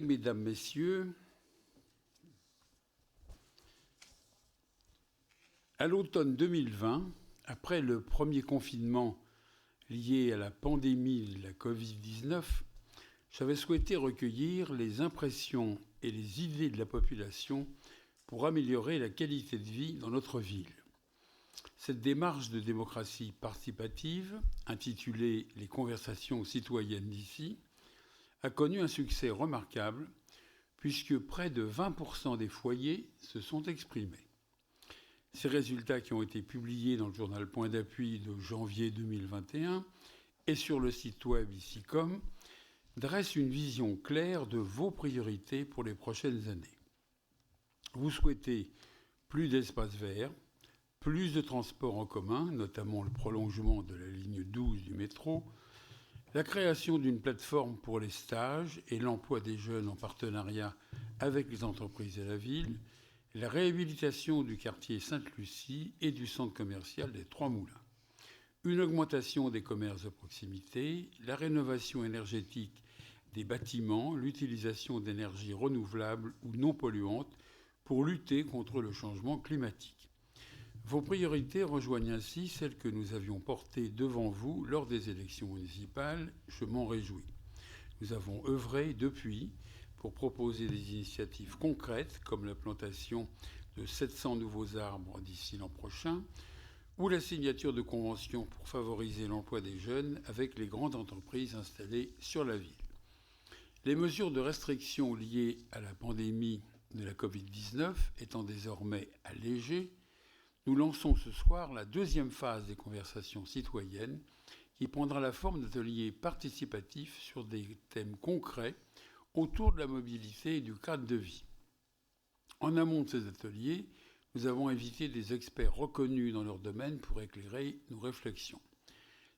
Mesdames, Messieurs, à l'automne 2020, après le premier confinement lié à la pandémie de la Covid-19, j'avais souhaité recueillir les impressions et les idées de la population pour améliorer la qualité de vie dans notre ville. Cette démarche de démocratie participative, intitulée « Les conversations citoyennes d'ici », a connu un succès remarquable puisque près de 20% des foyers se sont exprimés. Ces résultats qui ont été publiés dans le journal Point d'appui de janvier 2021 et sur le site web ICICOM dressent une vision claire de vos priorités pour les prochaines années. Vous souhaitez plus d'espaces verts, plus de transports en commun, notamment le prolongement de la ligne 12 du métro, la création d'une plateforme pour les stages et l'emploi des jeunes en partenariat avec les entreprises de la ville, la réhabilitation du quartier Sainte-Lucie et du centre commercial des Trois Moulins, une augmentation des commerces de proximité, la rénovation énergétique des bâtiments, l'utilisation d'énergies renouvelables ou non polluantes pour lutter contre le changement climatique. Vos priorités rejoignent ainsi celles que nous avions portées devant vous lors des élections municipales. Je m'en réjouis. Nous avons œuvré depuis pour proposer des initiatives concrètes comme la plantation de 700 nouveaux arbres d'ici l'an prochain ou la signature de conventions pour favoriser l'emploi des jeunes avec les grandes entreprises installées sur la ville. Les mesures de restriction liées à la pandémie de la Covid-19 étant désormais allégées, nous lançons ce soir la deuxième phase des conversations citoyennes qui prendra la forme d'ateliers participatifs sur des thèmes concrets autour de la mobilité et du cadre de vie. En amont de ces ateliers, nous avons invité des experts reconnus dans leur domaine pour éclairer nos réflexions.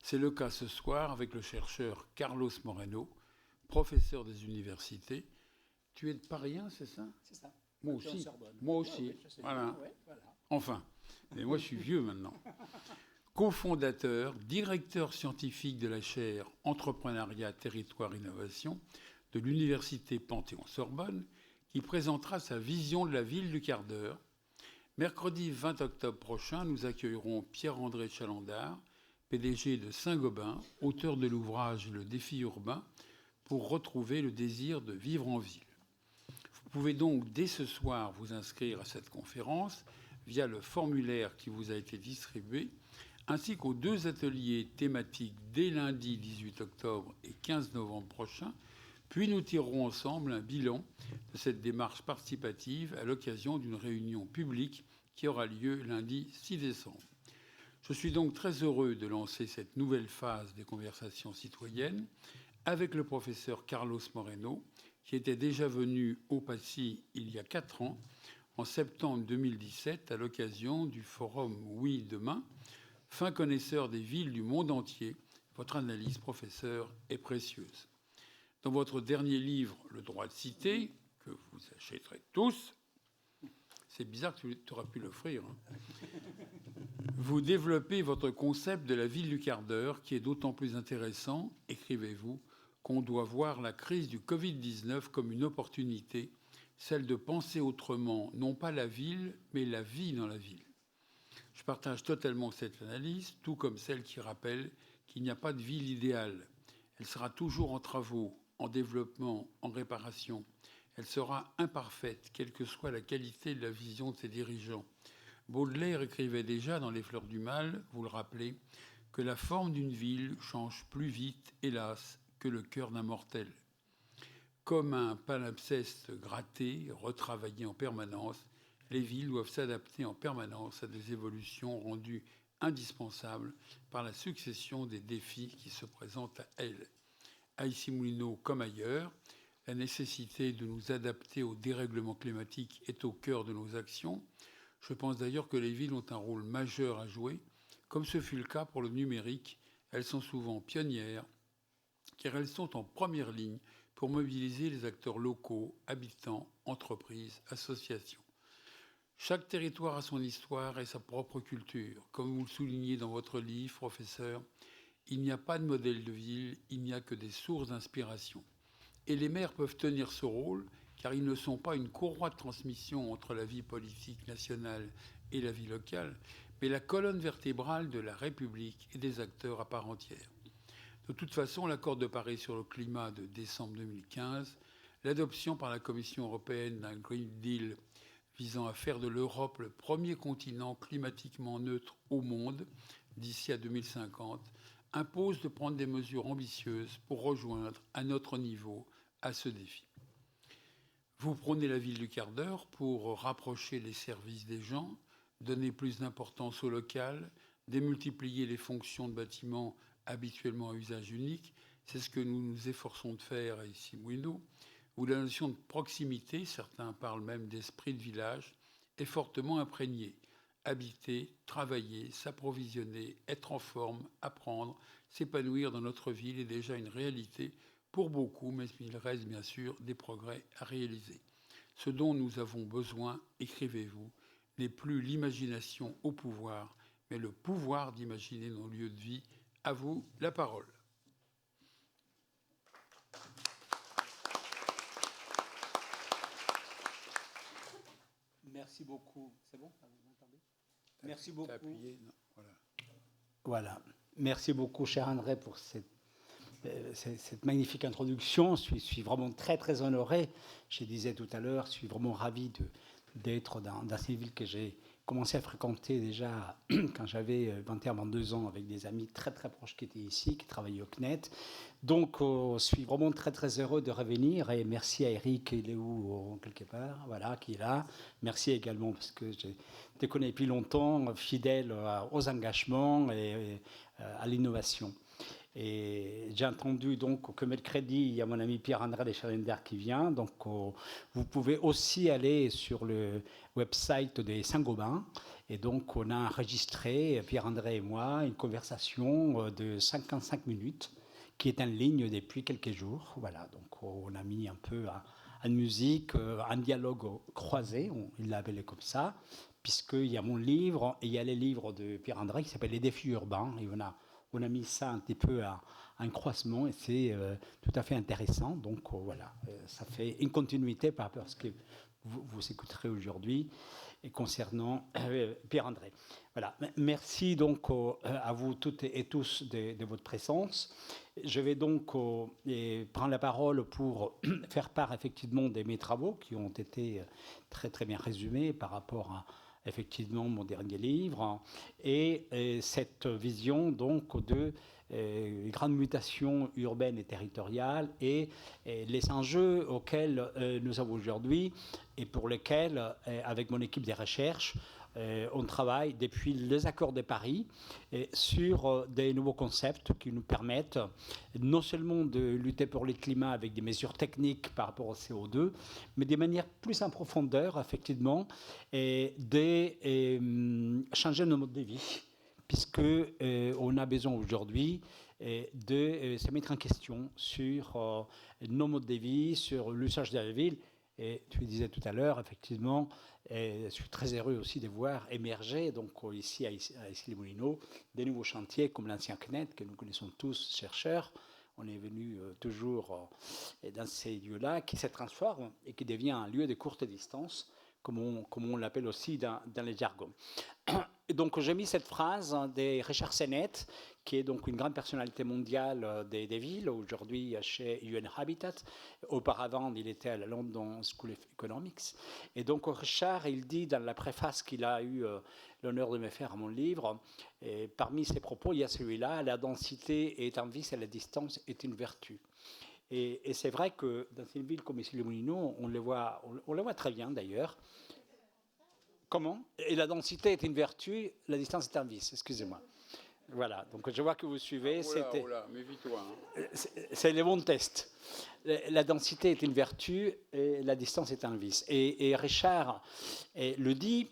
C'est le cas ce soir avec le chercheur Carlos Moreno, professeur des universités. Tu es de Parisien, c'est ça ? C'est ça. Moi aussi. Moi aussi. Oui, voilà. Ouais, voilà. Enfin, mais moi je suis vieux maintenant. Co-fondateur, directeur scientifique de la chaire Entrepreneuriat, Territoire, Innovation de l'Université Panthéon-Sorbonne, qui présentera sa vision de la ville du quart d'heure. Mercredi 20 octobre prochain, nous accueillerons Pierre-André Chalandard, PDG de Saint-Gobain, auteur de l'ouvrage Le défi urbain, pour retrouver le désir de vivre en ville. Vous pouvez donc dès ce soir vous inscrire à cette conférence via le formulaire qui vous a été distribué, ainsi qu'aux deux ateliers thématiques dès lundi 18 octobre et 15 novembre prochain, puis nous tirerons ensemble un bilan de cette démarche participative à l'occasion d'une réunion publique qui aura lieu lundi 6 décembre. Je suis donc très heureux de lancer cette nouvelle phase des conversations citoyennes avec le professeur Carlos Moreno, qui était déjà venu au Passy il y a 4 ans, en septembre 2017, à l'occasion du forum Oui Demain, fin connaisseur des villes du monde entier. Votre analyse, professeur, est précieuse. Dans votre dernier livre, Le droit de citer, que vous achèterez tous, c'est bizarre que tu aurais pu l'offrir, vous développez votre concept de la ville du quart d'heure, qui est d'autant plus intéressant, écrivez-vous, qu'on doit voir la crise du Covid-19 comme une opportunité, celle de penser autrement, non pas la ville, mais la vie dans la ville. Je partage totalement cette analyse, tout comme celle qui rappelle qu'il n'y a pas de ville idéale. Elle sera toujours en travaux, en développement, en réparation. Elle sera imparfaite, quelle que soit la qualité de la vision de ses dirigeants. Baudelaire écrivait déjà dans Les Fleurs du Mal, vous le rappelez, que la forme d'une ville change plus vite, hélas, que le cœur d'un mortel. Comme un palimpseste gratté, retravaillé en permanence, les villes doivent s'adapter en permanence à des évolutions rendues indispensables par la succession des défis qui se présentent à elles. À Issy-Moulineaux comme ailleurs, la nécessité de nous adapter au dérèglement climatique est au cœur de nos actions. Je pense d'ailleurs que les villes ont un rôle majeur à jouer, comme ce fut le cas pour le numérique. Elles sont souvent pionnières, car elles sont en première ligne pour mobiliser les acteurs locaux, habitants, entreprises, associations. Chaque territoire a son histoire et sa propre culture. Comme vous le soulignez dans votre livre, professeur, il n'y a pas de modèle de ville, il n'y a que des sources d'inspiration. Et les maires peuvent tenir ce rôle, car ils ne sont pas une courroie de transmission entre la vie politique nationale et la vie locale, mais la colonne vertébrale de la République et des acteurs à part entière. De toute façon, l'accord de Paris sur le climat de décembre 2015, l'adoption par la Commission européenne d'un Green Deal visant à faire de l'Europe le premier continent climatiquement neutre au monde d'ici à 2050, impose de prendre des mesures ambitieuses pour rejoindre à notre niveau à ce défi. Vous prônez la ville du quart d'heure pour rapprocher les services des gens, donner plus d'importance au local, démultiplier les fonctions de bâtiments habituellement à usage unique. C'est ce que nous nous efforçons de faire ici, Moulineau, où la notion de proximité, certains parlent même d'esprit de village, est fortement imprégnée. Habiter, travailler, s'approvisionner, être en forme, apprendre, s'épanouir dans notre ville est déjà une réalité pour beaucoup, mais il reste bien sûr des progrès à réaliser. Ce dont nous avons besoin, écrivez-vous, n'est plus l'imagination au pouvoir, mais le pouvoir d'imaginer nos lieux de vie. À vous la parole. Merci beaucoup. C'est bon? Vous m'entendez? Merci beaucoup. Appuyé, non, voilà. Voilà. Merci beaucoup, cher André, pour cette magnifique introduction. Je suis vraiment très, très honoré. Je disais tout à l'heure, je suis vraiment ravi d'être dans cette ville que j'ai commencé à fréquenter déjà quand j'avais 21-22 ans avec des amis très, très proches qui étaient ici, qui travaillaient au CNET. Donc, je suis vraiment très, très heureux de revenir. Et merci à Eric, il est où, quelque part, voilà, qui est là. Merci également parce que je te connais depuis longtemps, fidèle aux engagements et à l'innovation. Et j'ai entendu donc que mercredi, il y a mon ami Pierre-André Deschalender qui vient. Donc, vous pouvez aussi aller sur le website des Saint-Gobain. Et donc, on a enregistré, Pierre-André et moi, une conversation de 55 minutes qui est en ligne depuis quelques jours. Voilà, donc on a mis un peu en musique, un dialogue croisé, il l'a appelé comme ça, puisqu'il y a mon livre et il y a les livres de Pierre-André qui s'appellent Les défis urbains. Et on a mis ça un petit peu à un croisement et c'est tout à fait intéressant. Donc voilà, ça fait une continuité par rapport à ce que vous écouterez aujourd'hui et concernant Pierre-André. Voilà, merci donc à vous toutes et tous de votre présence. Je vais donc prendre la parole pour faire part effectivement de mes travaux qui ont été très très bien résumés par rapport à effectivement mon dernier livre et cette vision donc de grandes mutations urbaines et territoriales et les enjeux auxquels nous avons aujourd'hui et pour lesquels, avec mon équipe de recherche, on travaille depuis les accords de Paris sur des nouveaux concepts qui nous permettent non seulement de lutter pour le climat avec des mesures techniques par rapport au CO2, mais de manière plus en profondeur, effectivement, et de changer nos modes de vie, puisqu'on a besoin aujourd'hui de se mettre en question sur nos modes de vie, sur l'usage de la ville. Et tu le disais tout à l'heure, effectivement, je suis très heureux aussi de voir émerger, donc ici à Issy-les-Moulineaux, des nouveaux chantiers comme l'ancien CNET, que nous connaissons tous, chercheurs. On est venu toujours dans ces lieux-là, qui se transforment et qui devient un lieu de courte distance, comme on l'appelle aussi dans les jargons. Et donc j'ai mis cette phrase de Richard Sennett, qui est donc une grande personnalité mondiale des villes, aujourd'hui chez UN Habitat. Auparavant, il était à la London School of Economics. Et donc Richard, il dit dans la préface qu'il a eu l'honneur de me faire à mon livre, et parmi ses propos, il y a celui-là: la densité est un vice et la distance est une vertu. Et c'est vrai que dans une ville comme Issy-les-Moulineaux, on le voit très bien d'ailleurs. Comment? Et la densité est une vertu, la distance est un vice, excusez-moi. Voilà, donc je vois que vous suivez. Méfie-toi. C'est le bon test. La densité est une vertu et la distance est un vice. Et Richard le dit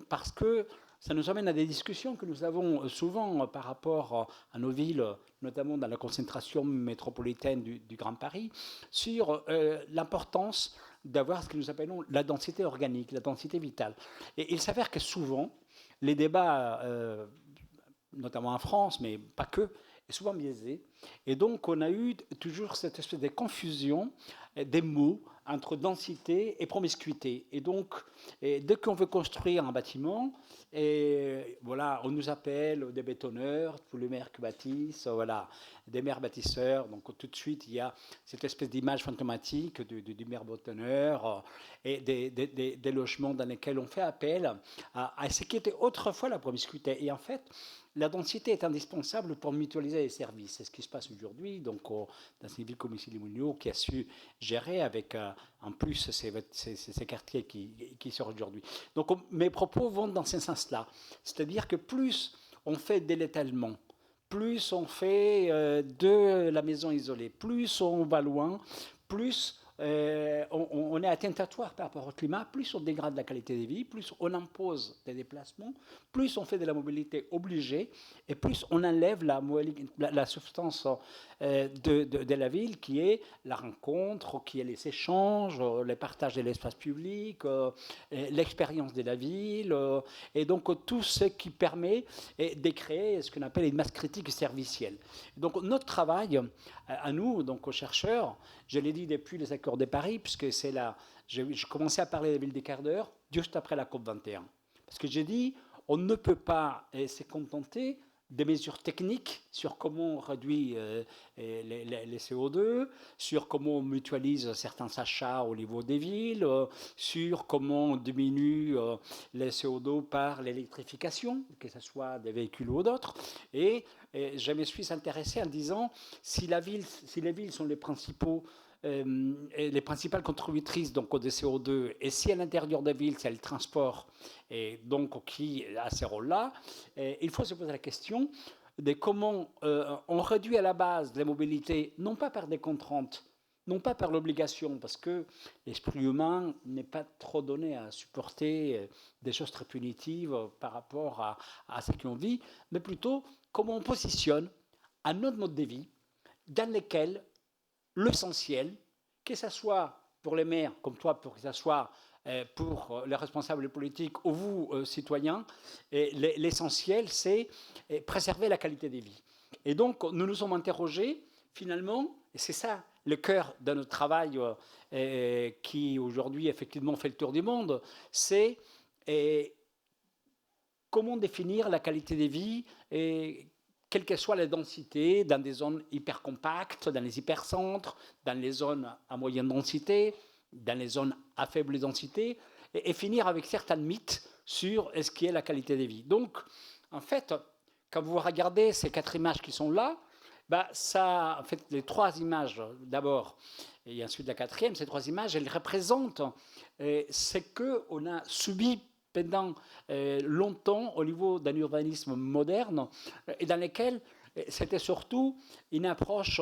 parce que ça nous amène à des discussions que nous avons souvent par rapport à nos villes, notamment dans la concentration métropolitaine du Grand Paris, sur l'importance d'avoir ce que nous appelons la densité organique, la densité vitale. Et il s'avère que souvent, les débats, notamment en France, mais pas que, est souvent biaisée. Et donc, on a eu toujours cette espèce de confusion des mots entre densité et promiscuité. Et donc, dès qu'on veut construire un bâtiment, voilà, on nous appelle des bétonneurs, tous les maires qui bâtissent, voilà, des maires bâtisseurs. Donc, tout de suite, il y a cette espèce d'image fantomatique du maire bétonneur et des logements dans lesquels on fait appel à ce qui était autrefois la promiscuité. Et en fait, la densité est indispensable pour mutualiser les services. C'est ce qui se passe aujourd'hui. Donc, dans une ville comme ici, Limoilou, qui a su gérer avec, en plus, ces quartiers qui sortent aujourd'hui. Donc, mes propos vont dans ce sens-là. C'est-à-dire que plus on fait d'étalement, plus on fait de la maison isolée, plus on va loin, plus on est attentatoire par rapport au climat, plus on dégrade la qualité de vie, plus on impose des déplacements, plus on fait de la mobilité obligée, et plus on enlève la substance de la ville, qui est la rencontre, qui est les échanges, le partage de l'espace public, l'expérience de la ville, et donc tout ce qui permet de créer ce qu'on appelle une masse critique servicielle. Donc notre travail, à nous, donc aux chercheurs, je l'ai dit depuis les accords de Paris, puisque c'est là, je commençais à parler des villes des quarts d'heure juste après la COP21. Parce que j'ai dit, on ne peut pas se contenter des mesures techniques sur comment on réduit les CO2, sur comment on mutualise certains achats au niveau des villes, sur comment on diminue les CO2 par l'électrification, que ce soit des véhicules ou d'autres. Et je me suis intéressé en disant, si les villes sont les principales contributrices donc, au CO2, et si à l'intérieur des villes, c'est le transport et donc, qui a ce rôle-là, il faut se poser la question de comment on réduit à la base les mobilités, non pas par des contraintes, non pas par l'obligation, parce que l'esprit humain n'est pas trop donné à supporter des choses très punitives par rapport à ce qu'on vit, mais plutôt comment on positionne un autre mode de vie dans lequel l'essentiel, que ce soit pour les maires comme toi, pour que ce soit pour les responsables politiques ou vous, citoyens, l'essentiel, c'est préserver la qualité des vies. Et donc, nous nous sommes interrogés, finalement, et c'est ça le cœur de notre travail qui, aujourd'hui, effectivement, fait le tour du monde, c'est comment définir la qualité des vies et quelle que soit la densité, dans des zones hyper compactes, dans les hypercentres, dans les zones à moyenne densité, dans les zones à faible densité, et finir avec certains mythes sur ce qui est la qualité de vie. Donc, en fait, quand vous regardez ces 4 images qui sont là, ça, en fait, les 3 images d'abord, et ensuite la 4e, ces 3 images, elles représentent ce qu'on a subi pendant longtemps au niveau d'un urbanisme moderne et dans lequel c'était surtout une approche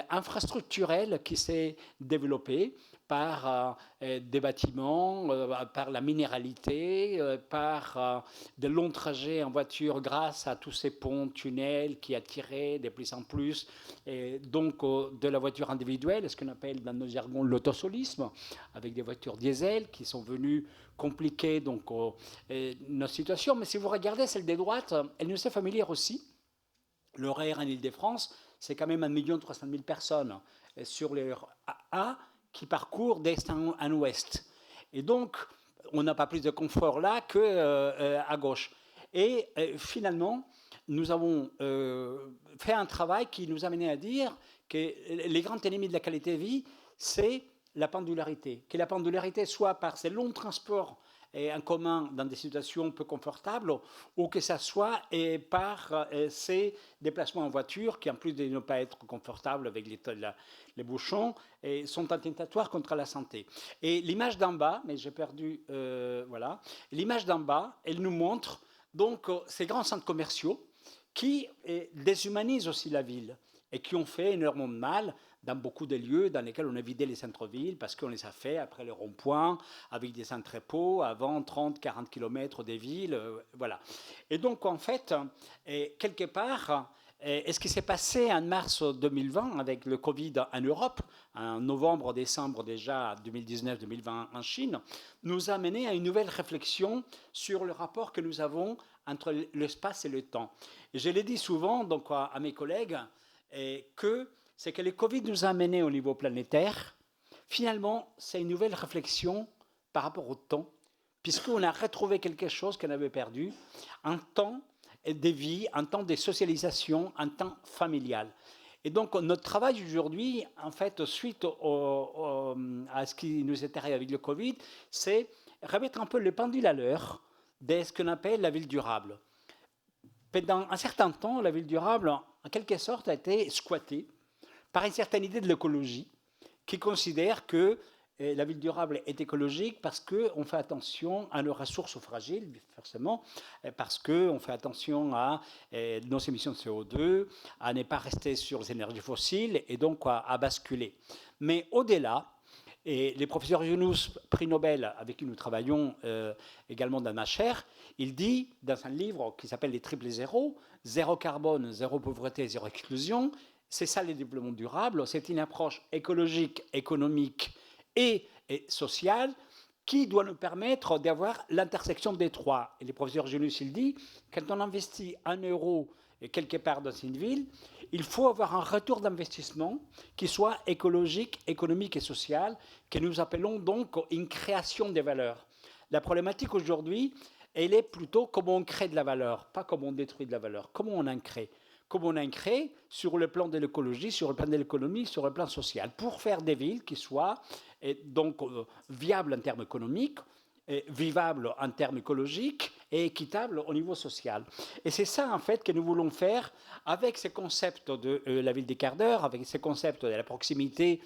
infrastructurelle qui s'est développée par des bâtiments, par la minéralité, par de longs trajets en voiture grâce à tous ces ponts, tunnels qui attiraient de plus en plus, et donc de la voiture individuelle, ce qu'on appelle dans nos jargons l'autosolisme, avec des voitures diesel qui sont venues compliquer donc, notre situation. Mais si vous regardez celle des droites, elle nous est familière aussi. Le RER en Ile-de-France, c'est quand même 1 300 000 personnes sur les A qui parcourent d'est en ouest. Et donc, on n'a pas plus de confort là qu'à gauche. Et finalement, nous avons fait un travail qui nous a mené à dire que les grands ennemis de la qualité de vie, c'est la pendularité. Que la pendularité soit par ces longs transports en commun dans des situations peu confortables, ou que ça soit par ces déplacements en voiture qui, en plus de ne pas être confortables avec les bouchons, sont attentatoires contre la santé. Et l'image d'en bas, mais j'ai perdu, voilà, l'image d'en bas, elle nous montre donc ces grands centres commerciaux qui déshumanisent aussi la ville et qui ont fait énormément de mal dans beaucoup de lieux dans lesquels on a vidé les centres-villes parce qu'on les a fait après les ronds-points, avec des entrepôts, avant 30-40 km des villes, voilà. Et donc, en fait, quelque part, Et ce qui s'est passé en mars 2020 avec le Covid en Europe, en novembre, décembre déjà 2019-2020 en Chine, nous a amené à une nouvelle réflexion sur le rapport que nous avons entre l'espace et le temps. Et je l'ai dit souvent donc, à mes collègues que c'est que le Covid nous a amené au niveau planétaire. Finalement, c'est une nouvelle réflexion par rapport au temps, puisqu'on a retrouvé quelque chose qu'on avait perdu, un temps des vies, un temps de socialisation, un temps familial. Et donc, notre travail aujourd'hui, en fait, suite à ce qui nous est arrivé avec le Covid, c'est remettre un peu le pendule à l'heure de ce qu'on appelle la ville durable. Pendant un certain temps, la ville durable, en quelque sorte, a été squattée par une certaine idée de l'écologie qui considère que la ville durable est écologique parce qu'on fait attention à nos ressources fragiles, forcément, parce qu'on fait attention à nos émissions de CO2, à ne pas rester sur les énergies fossiles et donc à basculer. Mais au-delà, et les professeurs Younous, prix Nobel, avec qui nous travaillons également dans ma chaire, il dit dans un livre qui s'appelle Les triples zéros, zéro carbone, zéro pauvreté, zéro exclusion, c'est ça le développement durable, c'est une approche écologique, économique et sociale qui doit nous permettre d'avoir l'intersection des trois. Et le professeur Younous, il dit, quand on investit 1 euro quelque part dans une ville, il faut avoir un retour d'investissement qui soit écologique, économique et social, que nous appelons donc une création des valeurs. La problématique aujourd'hui, elle est plutôt comment on crée de la valeur, pas comment on détruit de la valeur, comment on en crée. Comment on en crée sur le plan de l'écologie, sur le plan de l'économie, sur le plan social, pour faire des villes qui soient donc viables en termes économiques, vivable en termes écologiques et équitable au niveau social. Et c'est ça, en fait, que nous voulons faire avec ces concepts de la ville des quarts d'heure, avec ces concepts de la proximité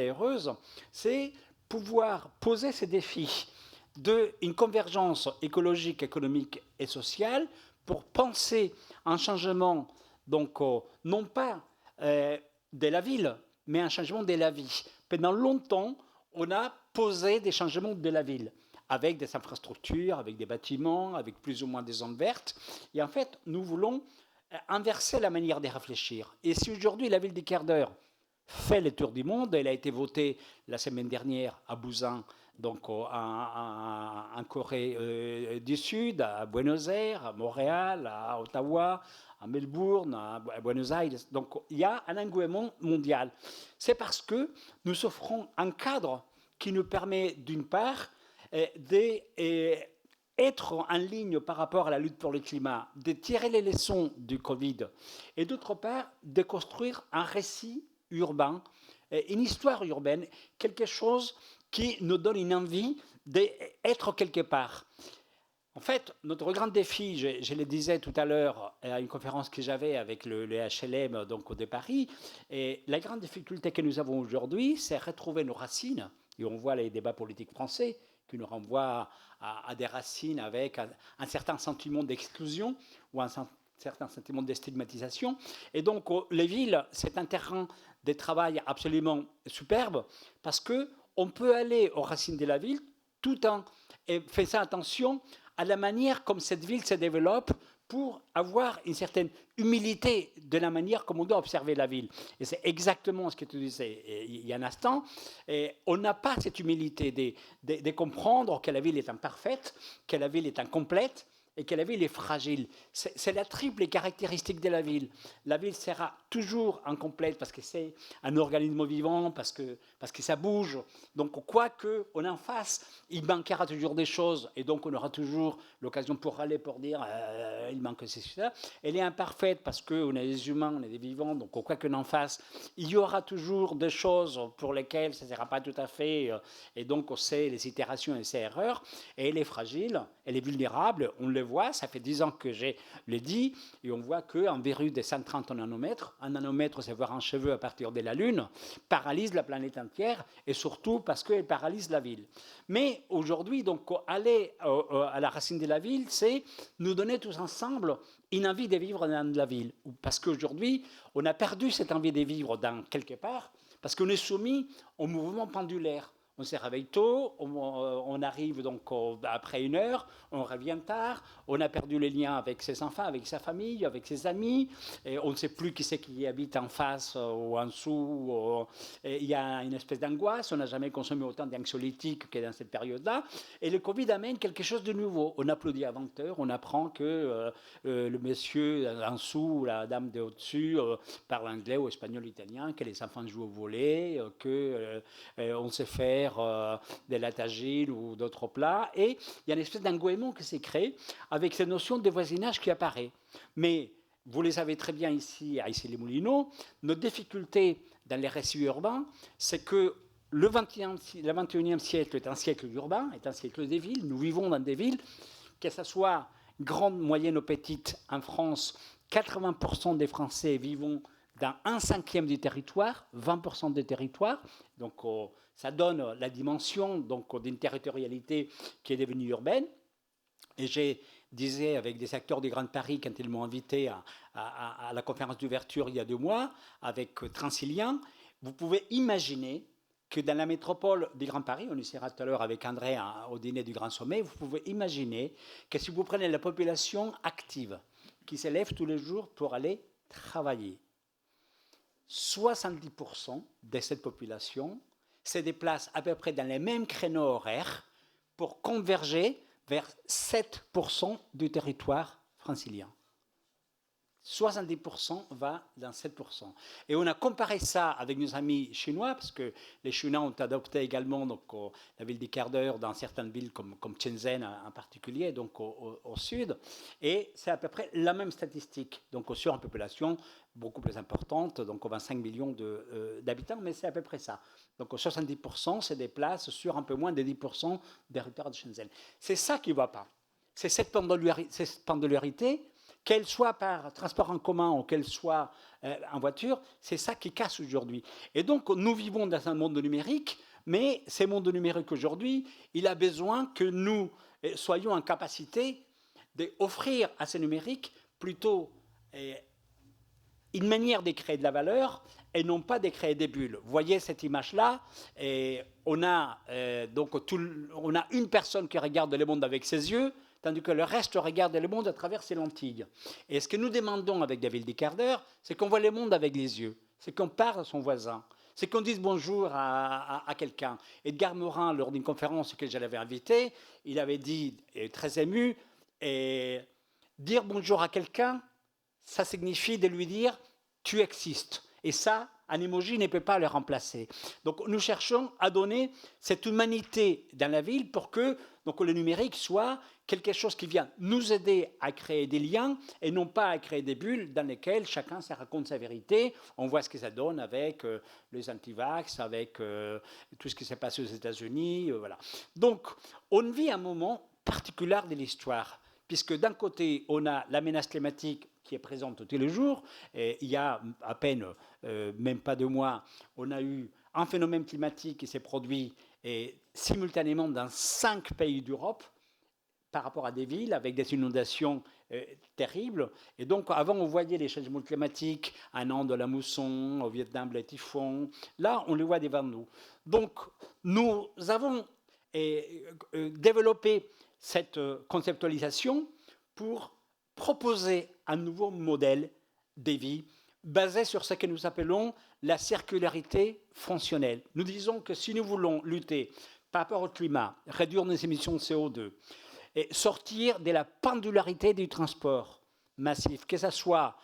heureuse, c'est pouvoir poser ces défis d'une convergence écologique, économique et sociale pour penser un changement, donc non pas de la ville, mais un changement de la vie. Pendant longtemps, on a posé des changements de la ville, avec des infrastructures, avec des bâtiments, avec plus ou moins des zones vertes. Et en fait, nous voulons inverser la manière de réfléchir. Et si aujourd'hui la ville des quarts d'heure fait le tour du monde, elle a été votée la semaine dernière à Busan, donc en Corée du Sud, à Buenos Aires, à Montréal, à Ottawa, à Melbourne, à Buenos Aires. Donc il y a un engouement mondial. C'est parce que nous offrons un cadre qui nous permet, d'une part, d'être en ligne par rapport à la lutte pour le climat, de tirer les leçons du Covid, et d'autre part, de construire un récit urbain, une histoire urbaine, quelque chose qui nous donne une envie d'être quelque part. En fait, notre grand défi, je le disais tout à l'heure à une conférence que j'avais avec le HLM donc, de Paris, et la grande difficulté que nous avons aujourd'hui, c'est retrouver nos racines, et on voit les débats politiques français qui nous renvoient à des racines avec un certain sentiment d'exclusion ou un certain sentiment de stigmatisation. Et donc, les villes, c'est un terrain de travail absolument superbe parce qu'on peut aller aux racines de la ville tout en faisant attention à la manière comme cette ville se développe pour avoir une certaine humilité de la manière comme on doit observer la ville. Et c'est exactement ce que tu disais il y a un instant. Et on n'a pas cette humilité de comprendre que la ville est imparfaite, que la ville est incomplète, et que la ville est fragile. C'est la triple caractéristique de la ville. La ville sera toujours incomplète parce que c'est un organisme vivant, parce que ça bouge. Donc, quoi qu'on en fasse, il manquera toujours des choses et donc on aura toujours l'occasion pour aller pour dire il manque ceci, cela. Elle est imparfaite parce qu'on est des humains, on est des vivants, donc quoi qu'on en fasse, il y aura toujours des choses pour lesquelles ça ne sera pas tout à fait, et donc on sait les itérations et les erreurs. Et elle est fragile, elle est vulnérable, on le voit, ça fait 10 ans que je le dis, et on voit qu'un virus de 130 nanomètres, un nanomètre, c'est voir un cheveu à partir de la Lune, paralyse la planète entière, et surtout parce qu'elle paralyse la ville. Mais aujourd'hui, donc, aller à la racine de la ville, c'est nous donner tous ensemble une envie de vivre dans la ville. Parce qu'aujourd'hui, on a perdu cette envie de vivre dans quelque part, parce qu'on est soumis au mouvement pendulaire. On se réveille tôt, on arrive donc après 1 heure, on revient tard, on a perdu les liens avec ses enfants, avec sa famille, avec ses amis, et on ne sait plus qui c'est qui habite en face ou en dessous. Il y a une espèce d'angoisse, on n'a jamais consommé autant d'anxiolytiques que dans cette période-là. Et le Covid amène quelque chose de nouveau. On applaudit à 20 heures, on apprend que le monsieur en dessous ou la dame de au-dessus parle anglais ou espagnol, italien, que les enfants jouent au volley, qu'on sait faire des lattes agiles ou d'autres plats. Et il y a une espèce d'engouement qui s'est créé avec cette notion de voisinage qui apparaît. Mais vous les savez très bien ici, à Issy-les-Moulineaux, notre difficulté dans les récits urbains, c'est que le 21e siècle est un siècle urbain, est un siècle des villes. Nous vivons dans des villes, que ce soit grandes, moyennes ou petites. En France, 80% des Français vivent dans 1/5 du territoire, 20% des territoires. Donc, ça donne la dimension d'une territorialité qui est devenue urbaine. Et je disais avec des acteurs du Grand Paris, quand ils m'ont invité à la conférence d'ouverture il y a 2 mois, avec Transilien, vous pouvez imaginer que dans la métropole du Grand Paris, on y sera tout à l'heure avec André au dîner du Grand Sommet, vous pouvez imaginer que si vous prenez la population active, qui s'élève tous les jours pour aller travailler, 70% de cette population se déplace à peu près dans les mêmes créneaux horaires pour converger vers 7% du territoire francilien. 70% va dans 7%. Et on a comparé ça avec nos amis chinois, parce que les Chinois ont adopté également la ville des quarts d'heure dans certaines villes comme Shenzhen en particulier, donc au sud. Et c'est à peu près la même statistique, donc sur une population beaucoup plus importante, donc 25 millions d'habitants, mais c'est à peu près ça. Donc 70% se déplacent sur un peu moins de 10% des territoires de Shenzhen. C'est ça qui ne va pas. C'est cette pendularité, qu'elle soit par transport en commun ou qu'elle soit en voiture, c'est ça qui casse aujourd'hui. Et donc, nous vivons dans un monde numérique, mais ce monde numérique aujourd'hui, il a besoin que nous soyons en capacité d'offrir à ce numérique plutôt une manière de créer de la valeur et non pas de créer des bulles. Vous voyez cette image-là, on a une personne qui regarde le monde avec ses yeux, tandis que le reste regarde le monde à travers ses lentilles. Et ce que nous demandons avec David des quarts d'heure, c'est qu'on voit le monde avec les yeux, c'est qu'on parle à son voisin, c'est qu'on dise bonjour à quelqu'un. Edgar Morin, lors d'une conférence que je l'avais invité, il avait dit, très ému, dire bonjour à quelqu'un, ça signifie de lui dire « tu existes ». Et ça, un emoji ne peut pas le remplacer. Donc nous cherchons à donner cette humanité dans la ville pour que le numérique soit quelque chose qui vient nous aider à créer des liens et non pas à créer des bulles dans lesquelles chacun se raconte sa vérité. On voit ce que ça donne avec les anti-vax, avec tout ce qui s'est passé aux États-Unis. Voilà. Donc on vit un moment particulier de l'histoire, puisque d'un côté, on a la menace climatique qui est présente tous les jours. Et il y a à peine, même pas 2 mois, on a eu un phénomène climatique qui s'est produit simultanément dans 5 pays d'Europe, par rapport à des villes avec des inondations terribles. Et donc, avant, on voyait les changements climatiques en Inde, la mousson, au Vietnam, les typhons. Là, on les voit devant nous. Donc, nous avons développé cette conceptualisation pour proposer un nouveau modèle de vie basé sur ce que nous appelons la circularité fonctionnelle. Nous disons que si nous voulons lutter par rapport au climat, réduire nos émissions de CO2, et sortir de la pendularité du transport massif, que ce soit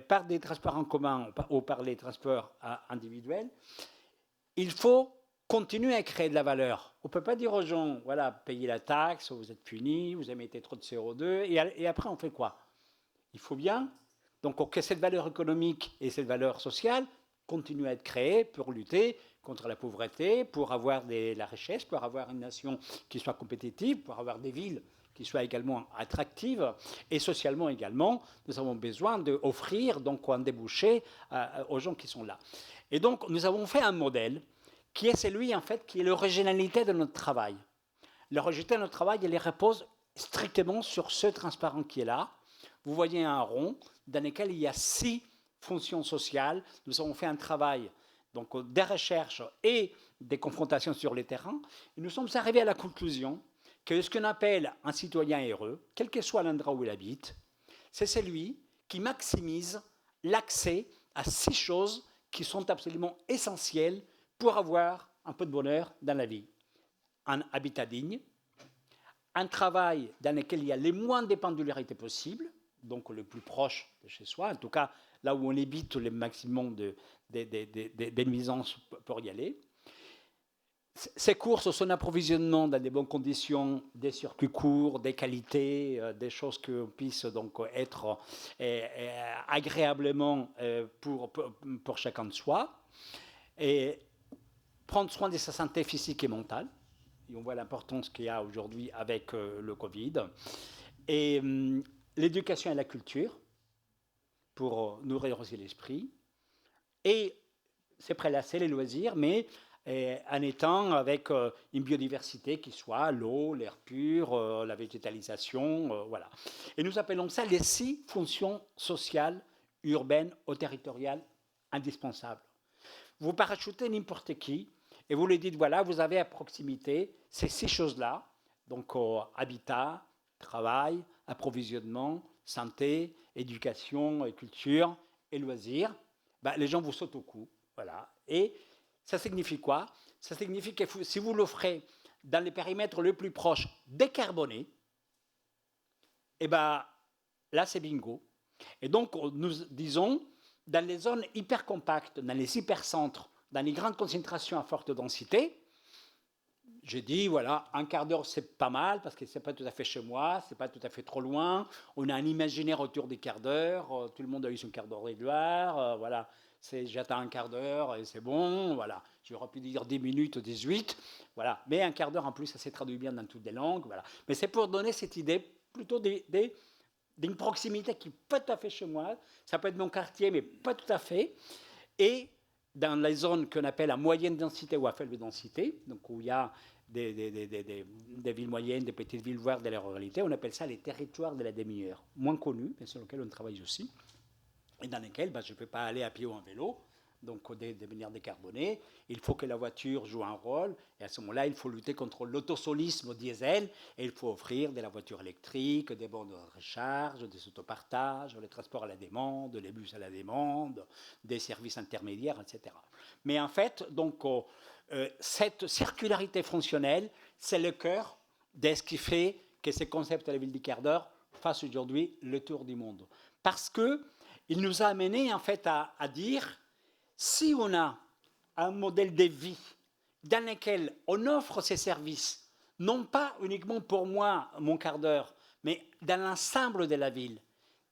par des transports en commun ou par les transports individuels, il faut continuer à créer de la valeur. On ne peut pas dire aux gens, voilà, payez la taxe, vous êtes punis, vous émettez trop de CO2, et après on fait quoi? Il faut bien donc que cette valeur économique et cette valeur sociale continuent à être créées pour lutter contre la pauvreté, pour avoir la richesse, pour avoir une nation qui soit compétitive, pour avoir des villes qui soient également attractives, et socialement également, nous avons besoin d'offrir un débouché aux gens qui sont là. Et donc, nous avons fait un modèle qui est celui, en fait, qui est l'originalité de notre travail. L'originalité de notre travail, elle repose strictement sur ce transparent qui est là. Vous voyez un rond dans lequel il y a 6 fonctions sociales. Nous avons fait un travail donc des recherches et des confrontations sur le terrain, et nous sommes arrivés à la conclusion que ce qu'on appelle un citoyen heureux, quel que soit l'endroit où il habite, c'est celui qui maximise l'accès à 6 choses qui sont absolument essentielles pour avoir un peu de bonheur dans la vie. Un habitat digne, un travail dans lequel il y a les moins de pendularité possible, donc le plus proche de chez soi, en tout cas là où on évite le maximum de nuisances pour y aller. Ces courses, son approvisionnement dans des bonnes conditions, des circuits courts, des qualités, des choses qui puissent donc être agréablement pour chacun de soi. Et prendre soin de sa santé physique et mentale. Et on voit l'importance qu'il y a aujourd'hui avec le Covid. Et l'éducation et la culture pour nourrir aussi l'esprit. Et c'est prélasser les loisirs, mais en étant avec une biodiversité qui soit l'eau, l'air pur, la végétalisation, voilà. Et nous appelons ça les 6 fonctions sociales, urbaines ou territoriales indispensables. Vous parachutez n'importe qui et vous lui dites, voilà, vous avez à proximité ces 6 choses-là, donc habitat, travail, approvisionnement, santé, éducation, et culture et loisirs, ben, les gens vous sautent au cou, voilà. Et ça signifie quoi? Ça signifie que si vous l'offrez dans les périmètres les plus proches décarbonés, et ben là c'est bingo. Et donc nous disons, dans les zones hyper compactes, dans les hypercentres, dans les grandes concentrations à forte densité, j'ai dit, voilà, un quart d'heure, c'est pas mal, parce que c'est pas tout à fait chez moi, c'est pas tout à fait trop loin. On a un imaginaire autour des quarts d'heure, tout le monde a eu son quart d'heure de gloire, voilà. J'attends un quart d'heure et c'est bon, voilà. J'aurais pu dire 10 minutes ou 18, voilà. Mais un quart d'heure en plus, ça s'est traduit bien dans toutes les langues, voilà. Mais c'est pour donner cette idée plutôt d'une proximité qui est pas tout à fait chez moi. Ça peut être mon quartier, mais pas tout à fait. Et dans les zones qu'on appelle à moyenne densité ou à faible densité, donc où il y a des villes moyennes, des petites villes, voire de la ruralité, on appelle ça les territoires de la demi-heure, moins connus, mais sur lesquels on travaille aussi, et dans lesquels je ne peux pas aller à pied ou en vélo, donc de manière décarbonée. Il faut que la voiture joue un rôle, et à ce moment-là, il faut lutter contre l'autosolisme au diesel, et il faut offrir de la voiture électrique, des bornes de recharge, des autopartages, les transports à la demande, les bus à la demande, des services intermédiaires, etc. Mais en fait, donc, cette circularité fonctionnelle, c'est le cœur de ce qui fait que ces concepts de la ville du quart d'heure fassent aujourd'hui le tour du monde. Parce qu'il nous a amené en fait à dire, si on a un modèle de vie dans lequel on offre ces services, non pas uniquement pour moi, mon quart d'heure, mais dans l'ensemble de la ville,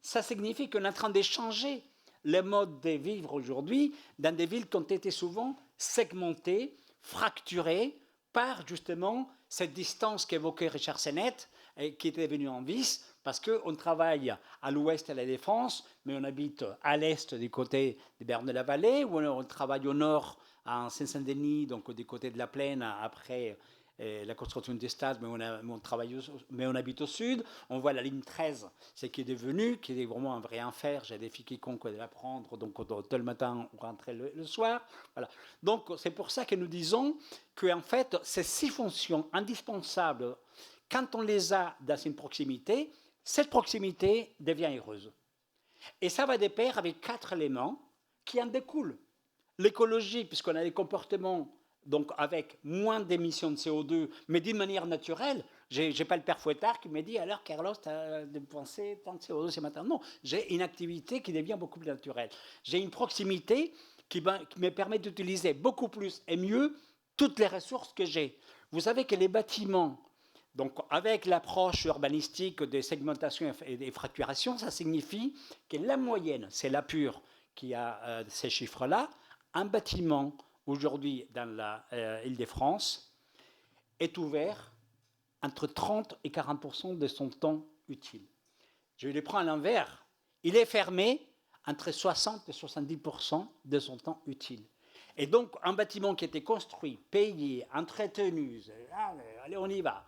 ça signifie qu'on est en train de changer le mode de vivre aujourd'hui dans des villes qui ont été souvent segmentées, fracturées par justement cette distance qu'évoquait Richard Sennett et qui était devenue en vice parce qu'on travaille à l'ouest à la Défense, mais on habite à l'est du côté de Berne-de-la-Vallée, ou on travaille au nord à Saint-Saint-Denis, donc du côté de la plaine après la construction des stades, mais on habite au sud. On voit la ligne 13, c'est qui est devenu, qui est vraiment un vrai enfer. J'ai des filles quiconque de la prendre, donc tôt le matin, on rentrait le soir. Voilà. Donc c'est pour ça que nous disons qu'en fait, ces 6 fonctions indispensables, quand on les a dans une proximité, cette proximité devient heureuse. Et ça va de pair avec 4 éléments qui en découlent. L'écologie, puisqu'on a des comportements donc avec moins d'émissions de CO2, mais d'une manière naturelle. Je n'ai pas le père Fouettard qui me dit, alors Carlos, tu as dépensé tant de CO2 ce matin. Non, j'ai une activité qui devient beaucoup plus naturelle. J'ai une proximité qui me permet d'utiliser beaucoup plus et mieux toutes les ressources que j'ai. Vous savez que les bâtiments, donc avec l'approche urbanistique des segmentations et des fracturations, ça signifie que la moyenne, c'est la pure qui a ces chiffres-là, un bâtiment aujourd'hui dans l'Île-de-France est ouvert entre 30 et 40% de son temps utile. Je les prends à l'envers. Il est fermé entre 60 et 70% de son temps utile. Et donc, un bâtiment qui était construit, payé, entretenu, allez, on y va,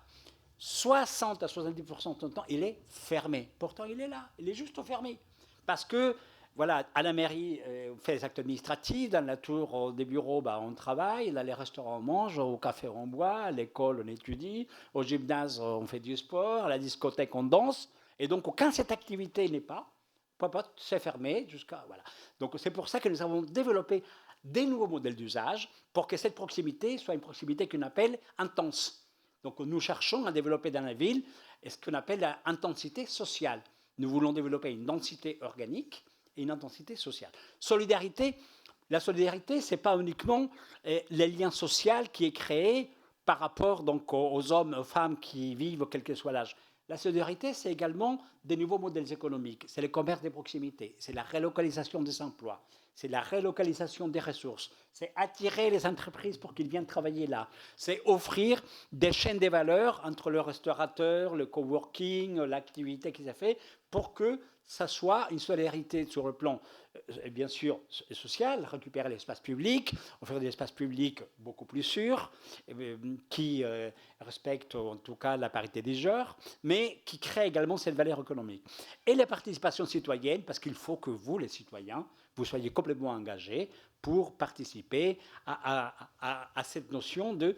60 à 70% de son temps, il est fermé. Pourtant, il est là, il est juste fermé. Parce que voilà, à la mairie, on fait les actes administratifs. Dans la tour des bureaux, on travaille. Dans les restaurants, on mange. Au café, on boit. À l'école, on étudie. Au gymnase, on fait du sport. À la discothèque, on danse. Et donc, quand cette activité n'est pas, c'est fermé jusqu'à... Voilà. Donc, c'est pour ça que nous avons développé des nouveaux modèles d'usage pour que cette proximité soit une proximité qu'on appelle intense. Donc, nous cherchons à développer dans la ville ce qu'on appelle l'intensité sociale. Nous voulons développer une densité organique et une intensité sociale. Solidarité, la solidarité, ce n'est pas uniquement les liens sociaux qui est créé par rapport donc, aux hommes, aux femmes qui vivent, quel que soit l'âge. La solidarité, c'est également des nouveaux modèles économiques. C'est le commerce de proximité, c'est la relocalisation des emplois, c'est la relocalisation des ressources, c'est attirer les entreprises pour qu'ils viennent travailler là, c'est offrir des chaînes de valeur entre le restaurateur, le coworking, l'activité qu'ils ont fait, pour que ça soit une solidarité sur le plan, bien sûr, social, récupérer l'espace public, offrir des espaces publics beaucoup plus sûrs, qui respectent en tout cas la parité des genres, mais qui créent également cette valeur économique. Et la participation citoyenne, parce qu'il faut que vous, les citoyens, vous soyez complètement engagés pour participer à cette notion de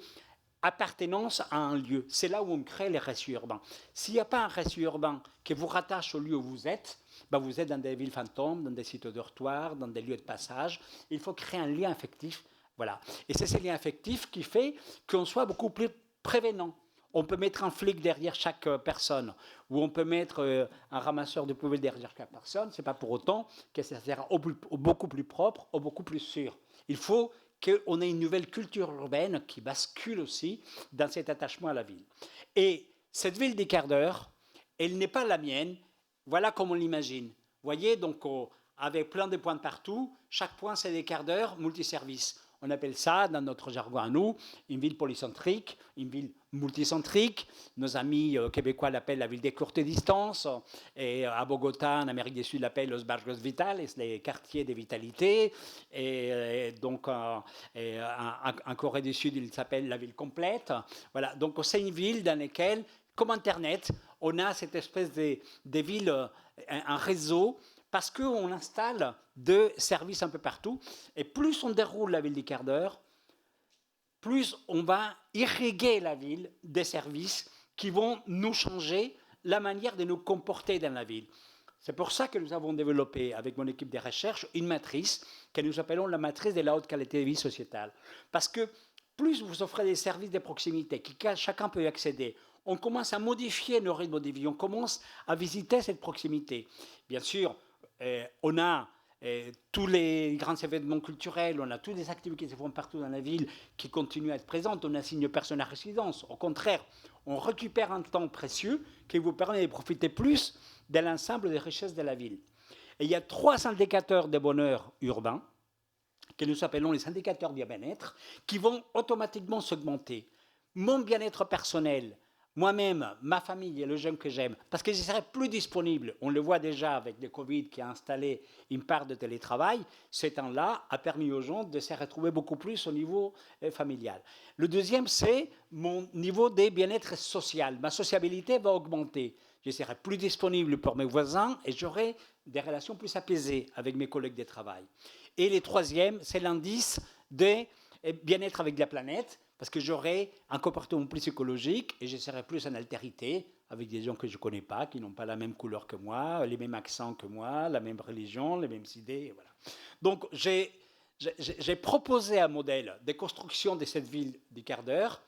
appartenance à un lieu. C'est là où on crée les récits urbains. S'il n'y a pas un récit urbain qui vous rattache au lieu où vous êtes dans des villes fantômes, dans des sites dortoirs, dans des lieux de passage. Il faut créer un lien affectif. Voilà. Et c'est ce lien affectif qui fait qu'on soit beaucoup plus prévenant. On peut mettre un flic derrière chaque personne, ou on peut mettre un ramasseur de poubelles derrière chaque personne. Ce n'est pas pour autant que ça sera beaucoup plus propre ou beaucoup plus sûr. Il faut qu'on ait une nouvelle culture urbaine qui bascule aussi dans cet attachement à la ville. Et cette ville des quarts d'heure, elle n'est pas la mienne, voilà comme on l'imagine. Vous voyez, donc avec plein de points de partout, chaque point c'est des quarts d'heure multiservices. On appelle ça, dans notre jargon à nous, une ville polycentrique, une ville multicentrique. Nos amis québécois l'appellent la ville des courtes distances. Et à Bogota, en Amérique du Sud, l'appellent los barrios vitales, les quartiers de vitalité. Et donc, en Corée du Sud, il s'appelle la ville complète. Voilà, donc c'est une ville dans laquelle, comme Internet, on a cette espèce de ville, un réseau, parce qu'on installe des services un peu partout. Et plus on déroule la ville des quarts d'heure, plus on va irriguer la ville des services qui vont nous changer la manière de nous comporter dans la ville. C'est pour ça que nous avons développé, avec mon équipe de recherche, une matrice que nous appelons la matrice de la haute qualité de vie sociétale. Parce que plus vous offrez des services de proximité, que chacun peut y accéder, on commence à modifier nos rythmes de vie, on commence à visiter cette proximité. Bien sûr, on a tous les grands événements culturels, on a toutes les activités qui se font partout dans la ville qui continuent à être présentes, on n'assigne personne à résidence. Au contraire, on récupère un temps précieux qui vous permet de profiter plus de l'ensemble des richesses de la ville. Et il y a 3 indicateurs de bonheur urbain, que nous appelons les indicateurs de bien-être, qui vont automatiquement s'augmenter. Mon bien-être personnel, moi-même, ma famille et le jeune que j'aime, parce que je serai plus disponible. On le voit déjà avec le Covid qui a installé une part de télétravail. Ce temps-là a permis aux gens de se retrouver beaucoup plus au niveau familial. Le deuxième, c'est mon niveau de bien-être social. Ma sociabilité va augmenter. Je serai plus disponible pour mes voisins et j'aurai des relations plus apaisées avec mes collègues de travail. Et le troisième, c'est l'indice de bien-être avec la planète, parce que j'aurai un comportement plus écologique et je serai plus en altérité avec des gens que je ne connais pas, qui n'ont pas la même couleur que moi, les mêmes accents que moi, la même religion, les mêmes idées. Et voilà. Donc j'ai proposé un modèle de construction de cette ville du quart d'heure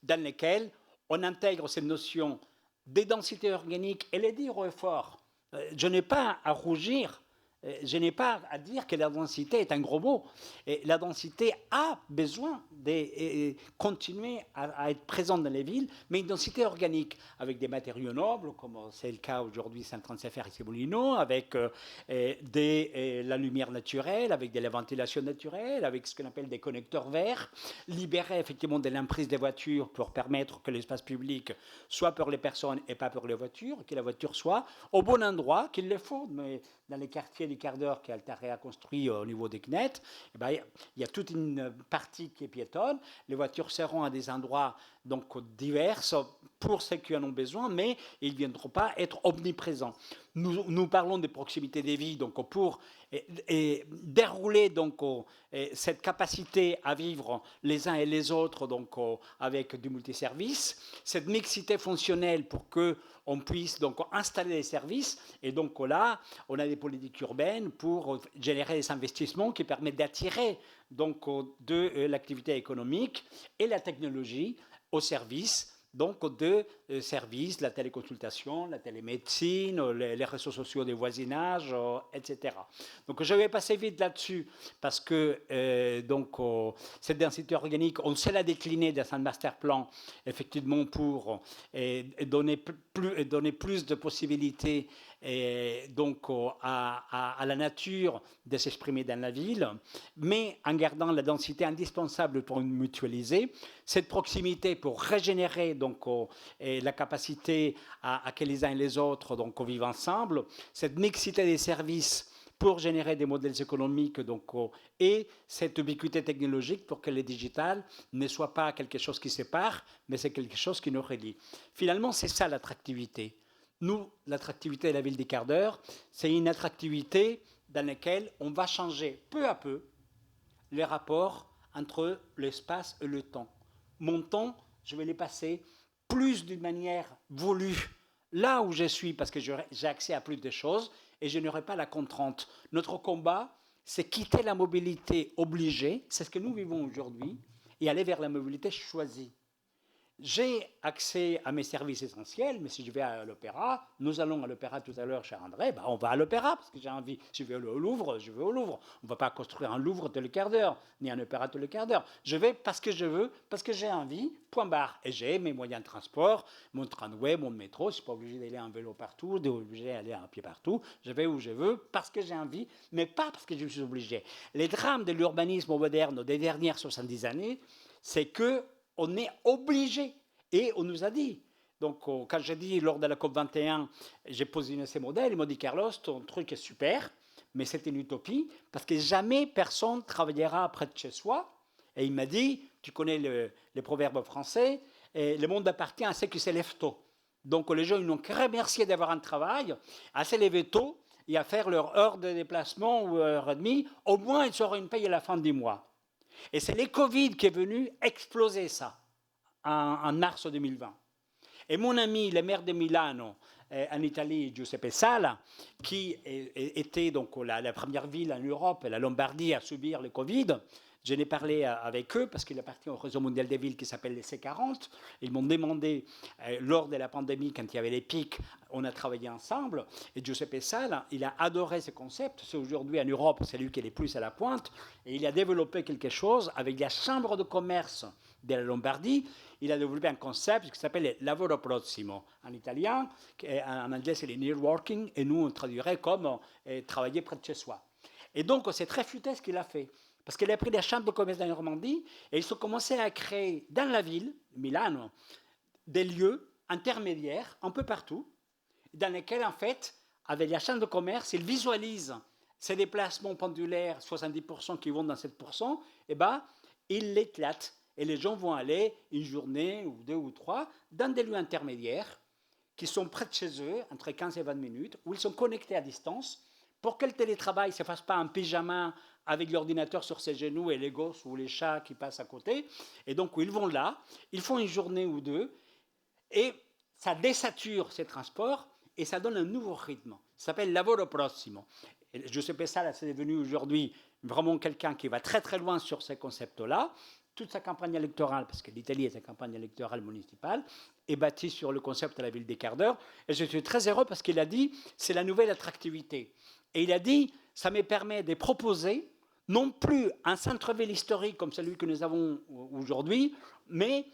dans lequel on intègre cette notion de densité organique et les dire haut et fort. Je n'ai pas à rougir. Je n'ai pas à dire que la densité est un gros mot. Et la densité a besoin de continuer à être présente dans les villes, mais une densité organique, avec des matériaux nobles, comme c'est le cas aujourd'hui, c'est en train de se faire ici à Moulineau, avec la lumière naturelle, avec de la ventilation naturelle, avec ce qu'on appelle des connecteurs verts, libérer effectivement de l'emprise des voitures pour permettre que l'espace public soit pour les personnes et pas pour les voitures, que la voiture soit au bon endroit, qu'il le faut, mais dans les quartiers du quart d'heure qu'Altarea a construit au niveau des CNET, il y a toute une partie qui est piétonne. Les voitures seront à des endroits donc divers, pour ceux qui en ont besoin, mais ils ne viendront pas être omniprésents. Nous parlons de proximité des vies, donc pour dérouler donc, cette capacité à vivre les uns et les autres donc, avec du multiservice, cette mixité fonctionnelle pour qu'on puisse donc, installer des services. Et donc là, on a des politiques urbaines pour générer des investissements qui permettent d'attirer donc, de l'activité économique et la technologie au service donc de services, la téléconsultation, la télémédecine, les réseaux sociaux de voisinage, etc. Donc je vais passer vite là-dessus parce que donc, cette densité organique, on sait la décliner dans un master plan, effectivement, pour donner plus de possibilités donc, à la nature de s'exprimer dans la ville, mais en gardant la densité indispensable pour mutualiser, cette proximité pour régénérer donc, la capacité à que les uns et les autres donc, vivent ensemble, cette mixité des services pour générer des modèles économiques donc, et cette ubiquité technologique pour que le digital ne soit pas quelque chose qui sépare, mais c'est quelque chose qui nous relie. Finalement, c'est ça l'attractivité. Nous, l'attractivité de la ville des quarts d'heure, c'est une attractivité dans laquelle on va changer peu à peu les rapports entre l'espace et le temps. Mon temps, je vais les passer plus d'une manière voulue là où je suis, parce que j'ai accès à plus de choses et je n'aurai pas la contrainte. Notre combat, c'est quitter la mobilité obligée, c'est ce que nous vivons aujourd'hui, et aller vers la mobilité choisie. J'ai accès à mes services essentiels, mais si je vais à l'opéra, nous allons à l'opéra tout à l'heure, cher André, on va à l'opéra parce que j'ai envie. Si je vais au Louvre, je vais au Louvre. On ne va pas construire un Louvre tous les quarts d'heure, ni un opéra tous les quarts d'heure. Je vais parce que je veux, parce que j'ai envie, point barre. Et j'ai mes moyens de transport, mon tramway, mon métro. Je ne suis pas obligé d'aller en vélo partout, obligé d'aller à pied partout. Je vais où je veux parce que j'ai envie, mais pas parce que je suis obligé. Les drames de l'urbanisme moderne des dernières 70 années, c'est que on est obligé. Et on nous a dit. Donc, quand j'ai dit lors de la COP21, j'ai posé ces modèles, ils m'ont dit Carlos, ton truc est super, mais c'est une utopie, parce que jamais personne travaillera près de chez soi. Et il m'a dit, tu connais les proverbes français, le monde appartient à ceux qui se lèvent tôt. Donc, les gens, ils n'ont qu'à remercier d'avoir un travail, à se lever tôt et à faire leur heure de déplacement ou heure et demie. Au moins, ils auront une paye à la fin du mois. Et c'est le Covid qui est venu exploser ça en mars 2020. Et mon ami, le maire de Milano, en Italie, Giuseppe Sala, qui était donc la première ville en Europe, la Lombardie, à subir le Covid, je n'ai parlé avec eux parce qu'il appartient au réseau mondial des villes qui s'appelle les C40. Ils m'ont demandé, lors de la pandémie, quand il y avait les pics, on a travaillé ensemble. Et Giuseppe Sala, il a adoré ce concept. C'est aujourd'hui en Europe, c'est lui qui est le plus à la pointe. Et il a développé quelque chose avec la chambre de commerce de la Lombardie. Il a développé un concept qui s'appelle lavoro prossimo en italien, en anglais c'est le near working, et nous on traduirait comme travailler près de chez soi. Et donc c'est très futé ce qu'il a fait, parce qu'il a pris la chambre de commerce de la Normandie et ils ont commencé à créer dans la ville, Milano, des lieux intermédiaires un peu partout, dans lesquels en fait, avec la chambre de commerce, ils visualisent ces déplacements pendulaires, 70% qui vont dans 7%, et ben ils l'éclatent. Et les gens vont aller une journée ou 2 ou 3 dans des lieux intermédiaires qui sont près de chez eux, entre 15 et 20 minutes, où ils sont connectés à distance pour que le télétravail ne se fasse pas en pyjama avec l'ordinateur sur ses genoux et les gosses ou les chats qui passent à côté. Et donc, ils vont là, ils font une journée ou 2, et ça désature ces transports et ça donne un nouveau rythme. Ça s'appelle lavoro prossimo. Et Giuseppe Sala, c'est devenu aujourd'hui vraiment quelqu'un qui va très très loin sur ces concepts-là. Toute sa campagne électorale, parce que l'Italie est une campagne électorale municipale, est bâtie sur le concept de la ville des quarts d'heure. Et je suis très heureux parce qu'il a dit, c'est la nouvelle attractivité. Et il a dit, ça me permet de proposer non plus un centre-ville historique comme celui que nous avons aujourd'hui, mais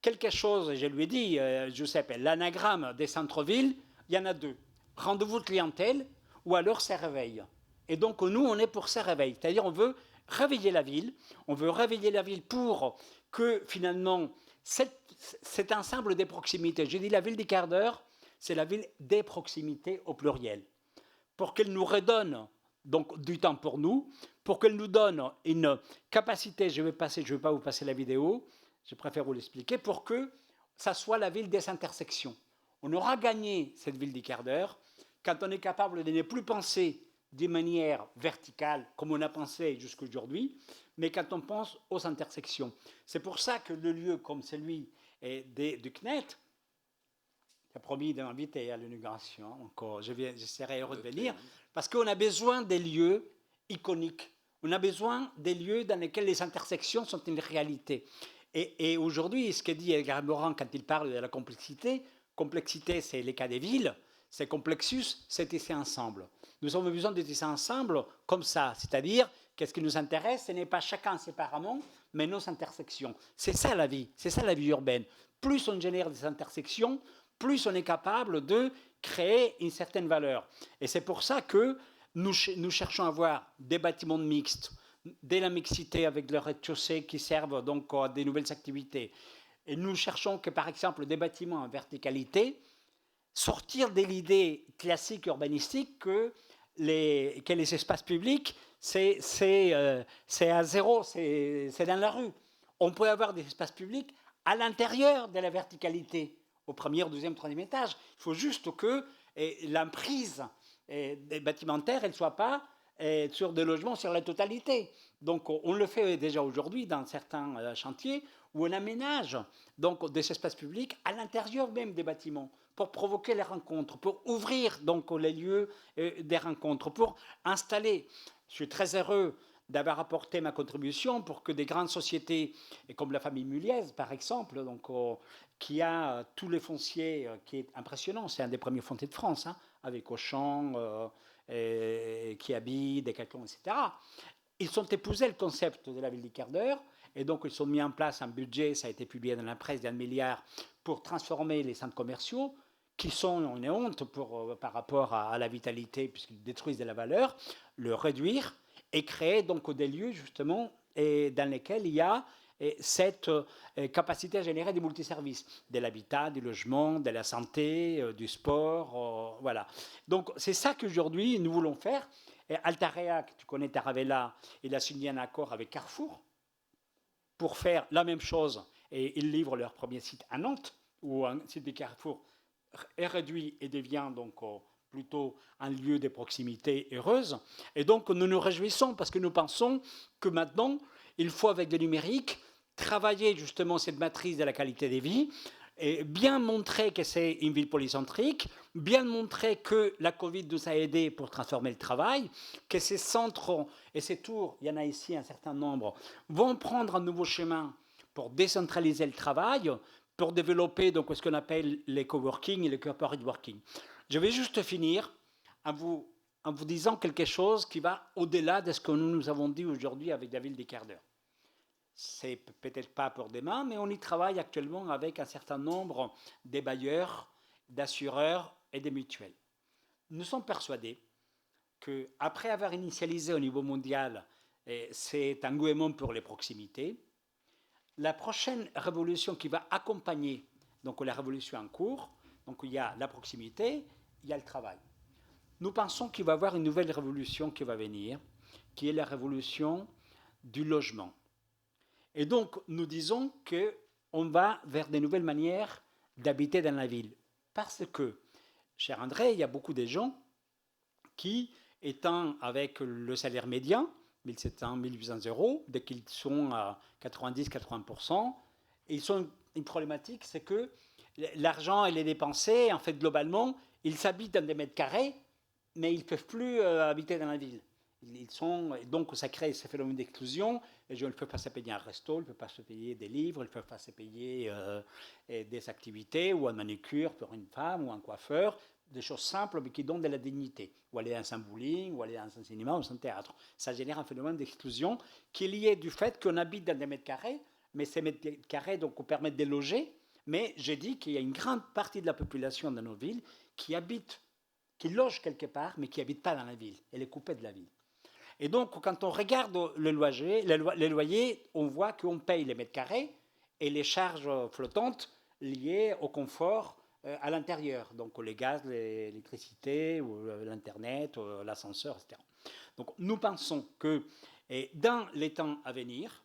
quelque chose, je lui ai dit, Giuseppe, l'anagramme des centres-villes, il y en a 2. Rendez-vous de clientèle ou alors ça réveille. Et donc nous, on est pour ça réveil. C'est-à-dire on veut réveiller la ville. On veut réveiller la ville pour que finalement cet ensemble des proximités, j'ai dit la ville des quarts d'heure, c'est la ville des proximités au pluriel, pour qu'elle nous redonne donc du temps pour nous, pour qu'elle nous donne une capacité, je ne vais pas vous passer la vidéo, je préfère vous l'expliquer, pour que ça soit la ville des intersections. On aura gagné cette ville des quarts d'heure quand on est capable de ne plus penser de manière verticale, comme on a pensé jusqu'à aujourd'hui, mais quand on pense aux intersections. C'est pour ça que le lieu comme celui du CNET, qui a promis de m'inviter à l'inauguration, donc je serai heureux de venir, parce qu'on a besoin des lieux iconiques. On a besoin des lieux dans lesquels les intersections sont une réalité. Et aujourd'hui, ce que dit Edgar Morin quand il parle de la complexité, c'est les cas des villes, c'est complexus, c'est tisser ensemble. Nous avons besoin de tisser ensemble comme ça, c'est-à-dire qu'est-ce qui nous intéresse, ce n'est pas chacun séparément, mais nos intersections. C'est ça la vie urbaine. Plus on génère des intersections, plus on est capable de créer une certaine valeur. Et c'est pour ça que nous cherchons à avoir des bâtiments mixtes, de la mixité avec le rez-de-chaussée qui servent donc à des nouvelles activités. Et nous cherchons que, par exemple, des bâtiments en verticalité, sortir de l'idée classique urbanistique que les espaces publics, c'est à zéro, c'est dans la rue. On peut avoir des espaces publics à l'intérieur de la verticalité, au premier, deuxième, troisième étage. Il faut juste que l'emprise bâtimentaire, elle ne soit pas sur des logements sur la totalité. Donc on le fait déjà aujourd'hui dans certains chantiers où on aménage donc des espaces publics à l'intérieur même des bâtiments pour provoquer les rencontres, pour ouvrir donc les lieux des rencontres, pour installer. Je suis très heureux d'avoir apporté ma contribution pour que des grandes sociétés, comme la famille Muliez par exemple, donc, qui a tous les fonciers, qui est impressionnant, c'est un des premiers fonciers de France, hein, avec Auchan, Kiabi, Decathlon, etc. Ils ont épousé le concept de la ville du quart d'heure, et donc ils ont mis en place un budget, ça a été publié dans la presse, d'1 milliard pour transformer les centres commerciaux, qui sont une honte par rapport à la vitalité, puisqu'ils détruisent de la valeur, le réduire et créer donc des lieux justement dans lesquels il y a cette capacité à générer des multiservices, de l'habitat, du logement, de la santé, du sport, voilà. Donc c'est ça qu'aujourd'hui nous voulons faire. Et Altarea, tu connais Taravella, il a signé un accord avec Carrefour pour faire la même chose, et ils livrent leur premier site à Nantes, où un site de Carrefour est réduit et devient donc plutôt un lieu de proximité heureuse. Et donc nous nous réjouissons parce que nous pensons que maintenant, il faut avec le numérique travailler justement cette matrice de la qualité des vies, et bien montrer que c'est une ville polycentrique, bien montrer que la Covid nous a aidés pour transformer le travail, que ces centres et ces tours, il y en a ici un certain nombre, vont prendre un nouveau chemin pour décentraliser le travail, pour développer donc ce qu'on appelle les coworking et les corporate working. Je vais juste finir en vous disant quelque chose qui va au-delà de ce que nous avons dit aujourd'hui avec la ville des quarts d'heure. C'est peut-être pas pour demain, mais on y travaille actuellement avec un certain nombre de bailleurs, d'assureurs et de mutuelles. Nous sommes persuadés qu'après avoir initialisé au niveau mondial cet engouement pour les proximités, la prochaine révolution qui va accompagner donc la révolution en cours, donc il y a la proximité, il y a le travail. Nous pensons qu'il va y avoir une nouvelle révolution qui va venir, qui est la révolution du logement. Et donc, nous disons qu'on va vers de nouvelles manières d'habiter dans la ville. Parce que, cher André, il y a beaucoup de gens qui, étant avec le salaire médian, 1 700, 1 800 euros, dès qu'ils sont à 90-80%, ils ont une problématique, c'est que l'argent, il est dépensé, en fait, globalement, ils s'habitent dans des mètres carrés, mais ils ne peuvent plus habiter dans la ville. Donc ça crée ce phénomène d'exclusion. Les gens ne peuvent pas se payer un resto, ils ne peuvent pas se payer des livres, ils ne peuvent pas se payer des activités ou un manucure pour une femme ou un coiffeur, des choses simples mais qui donnent de la dignité. Ou aller dans un bowling, ou aller dans un cinéma ou dans un théâtre. Ça génère un phénomène d'exclusion qui est lié du fait qu'on habite dans des mètres carrés, mais ces mètres carrés donc, permettent de loger. Mais j'ai dit qu'il y a une grande partie de la population dans nos villes qui loge quelque part, mais qui n'habite pas dans la ville. Elle est coupée de la ville. Et donc, quand on regarde les loyers, on voit qu'on paye les mètres carrés et les charges flottantes liées au confort à l'intérieur. Donc, les gaz, l'électricité, ou l'Internet, ou l'ascenseur, etc. Donc, nous pensons que dans les temps à venir,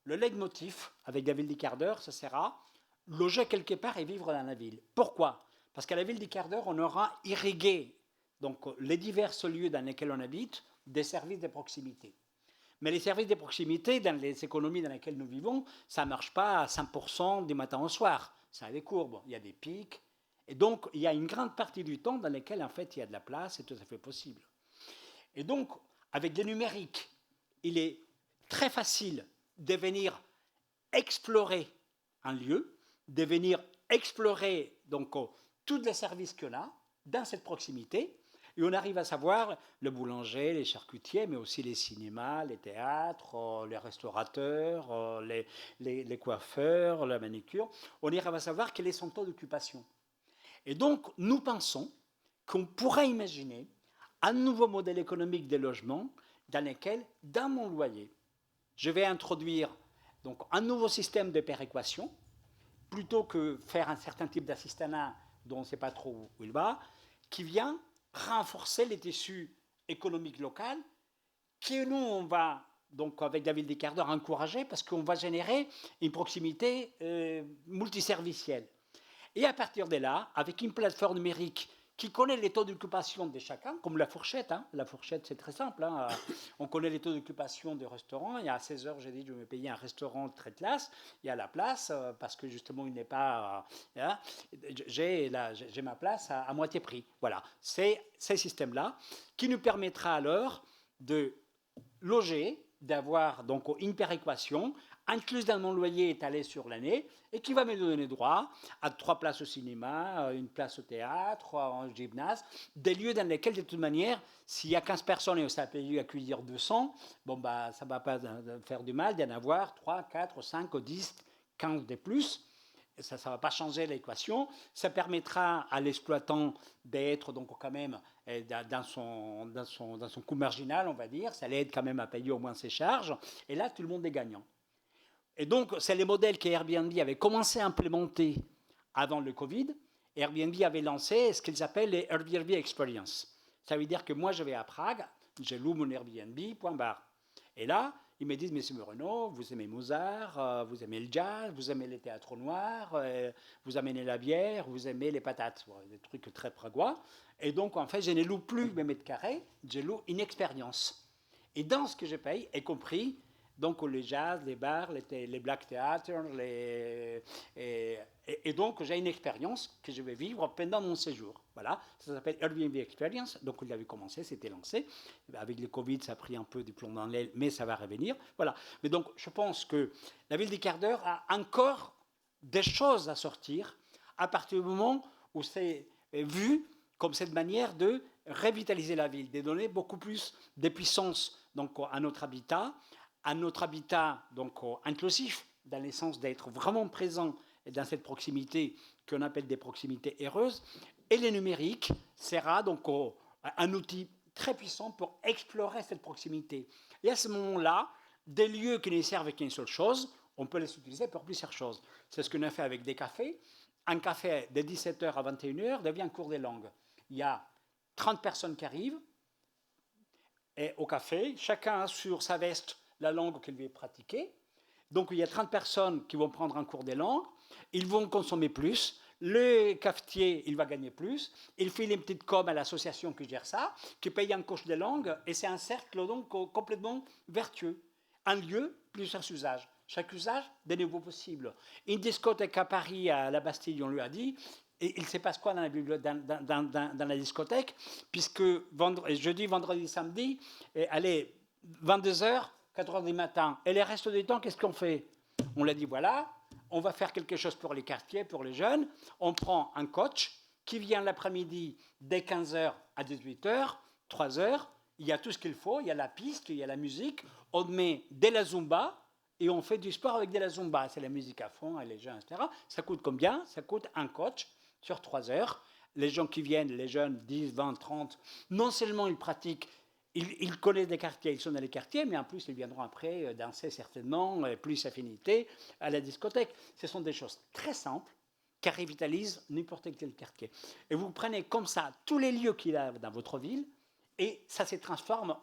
le leitmotiv avec la ville du quart d'heure, ce sera loger quelque part et vivre dans la ville. Pourquoi? Parce qu'à la ville du quart d'heure, on aura irrigué donc, les divers lieux dans lesquels on habite des services de proximité. Mais les services de proximité, dans les économies dans lesquelles nous vivons, ça ne marche pas à 100% du matin au soir. Ça a des courbes, il y a des pics. Et donc, il y a une grande partie du temps dans laquelle, en fait, il y a de la place, c'est tout à fait possible. Et donc, avec le numérique, il est très facile de venir explorer un lieu, de venir explorer donc, tous les services qu'on a dans cette proximité. Et on arrive à savoir le boulanger, les charcutiers, mais aussi les cinémas, les théâtres, les restaurateurs, les coiffeurs, la manicure. On arrive à savoir quel est son taux d'occupation. Et donc, nous pensons qu'on pourrait imaginer un nouveau modèle économique des logements dans lequel, dans mon loyer, je vais introduire donc, un nouveau système de péréquation, plutôt que faire un certain type d'assistanat dont on ne sait pas trop où il va, qui vient renforcer les tissus économiques locaux que nous, on va, donc avec David Descartes, encourager parce qu'on va générer une proximité multiservicielle. Et à partir de là, avec une plateforme numérique qui connaît les taux d'occupation de chacun, comme la fourchette. Hein. La fourchette, c'est très simple. Hein. On connaît les taux d'occupation des restaurants. Il y a 16 heures, j'ai dit, je vais me payer un restaurant très classe. Il y a la place, parce que justement, il n'est pas... j'ai ma place à moitié prix. Voilà. C'est ce système-là qui nous permettra alors de loger, d'avoir donc une péréquation incluse dans mon loyer étalé sur l'année et qui va me donner droit à 3 places au cinéma, une place au théâtre, un gymnase, des lieux dans lesquels, de toute manière, s'il y a 15 personnes et on s'est payé à accueillir 200, bon, bah, ça ne va pas faire du mal d'en avoir 3, 4, 5, 10, 15 de plus. Ça ne va pas changer l'équation. Ça permettra à l'exploitant d'être donc quand même dans son coût marginal, on va dire. Ça l'aide quand même à payer au moins ses charges. Et là, tout le monde est gagnant. Et donc, c'est les modèles que Airbnb avait commencé à implémenter avant le Covid. Airbnb avait lancé ce qu'ils appellent les Airbnb Experience. Ça veut dire que moi, je vais à Prague, je loue mon Airbnb, point barre. Et là, ils me disent, Monsieur Moreno, vous aimez Mozart, vous aimez le jazz, vous aimez les théâtres noirs, vous aimez la bière, vous aimez les patates, des trucs très pragois. Et donc, en fait, je ne loue plus mes mètres carrés, je loue une expérience. Et dans ce que je paye, y compris donc les jazz, les bars, les black theatres, et donc j'ai une expérience que je vais vivre pendant mon séjour. Voilà, ça s'appelle Airbnb Experience. Donc il avait commencé, c'était lancé. Avec le Covid, ça a pris un peu du plomb dans l'aile, mais ça va revenir. Voilà. Mais donc je pense que la ville des quarts d'heure a encore des choses à sortir à partir du moment où c'est vu comme cette manière de revitaliser la ville, de donner beaucoup plus de puissance donc, à notre habitat donc, inclusif, dans le sens d'être vraiment présent dans cette proximité qu'on appelle des proximités heureuses. Et le numérique sera donc un outil très puissant pour explorer cette proximité. Et à ce moment-là, des lieux qui ne servent qu'à une seule chose, on peut les utiliser pour plusieurs choses. C'est ce qu'on a fait avec des cafés. Un café de 17h à 21h devient un cours des langues. Il y a 30 personnes qui arrivent et au café, chacun a sur sa veste la langue qu'il veut pratiquer. Donc il y a 30 personnes qui vont prendre un cours des langues, ils vont consommer plus, le cafetier, il va gagner plus, il file une petite com à l'association qui gère ça, qui paye un coach des langues, et c'est un cercle donc complètement vertueux. Un lieu, plusieurs usages. Chaque usage, des nouveaux possibles. Une discothèque à Paris, à la Bastille, on lui a dit, et il se passe quoi dans la discothèque, puisque jeudi, vendredi, samedi, allez, 22h, 4h du matin. Et les restes du temps, qu'est-ce qu'on fait? On l'a dit, voilà, on va faire quelque chose pour les quartiers, pour les jeunes. On prend un coach qui vient l'après-midi dès 15h à 18h, 3h. Il y a tout ce qu'il faut, il y a la piste, il y a la musique. On met de la Zumba et on fait du sport avec de la Zumba. C'est la musique à fond, et les jeunes, etc. Ça coûte combien? Ça coûte un coach sur 3 heures. Les gens qui viennent, les jeunes, 10, 20, 30, non seulement ils pratiquent, ils connaissent les quartiers, ils sont dans les quartiers, mais en plus, ils viendront après danser certainement, plus affinité, à la discothèque. Ce sont des choses très simples qui revitalisent n'importe quel quartier. Et vous prenez comme ça tous les lieux qu'il y a dans votre ville, et ça se transforme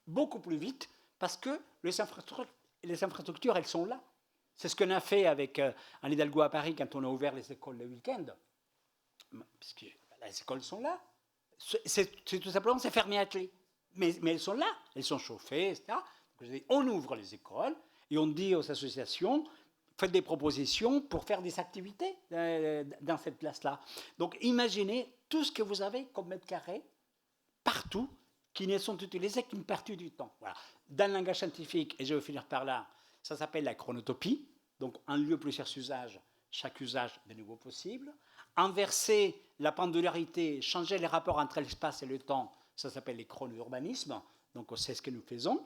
beaucoup plus vite parce que les infrastructures, elles sont là. C'est ce qu'on a fait avec Anne Hidalgo à Paris quand on a ouvert les écoles le week-end. Parce que les écoles sont là. C'est tout simplement, c'est fermé à clé. Mais elles sont là, elles sont chauffées, etc. Donc, on ouvre les écoles et on dit aux associations, faites des propositions pour faire des activités dans cette place-là. Donc imaginez tout ce que vous avez comme mètre carré, partout, qui ne sont utilisés qu'une partie du temps. Voilà. Dans le langage scientifique, et je vais finir par là, ça s'appelle la chronotopie. Donc un lieu, plusieurs usages, chaque usage de nouveau possible. Inverser la pendularité, changer les rapports entre l'espace et le temps, ça s'appelle les chrono-urbanismes, donc c'est ce que nous faisons.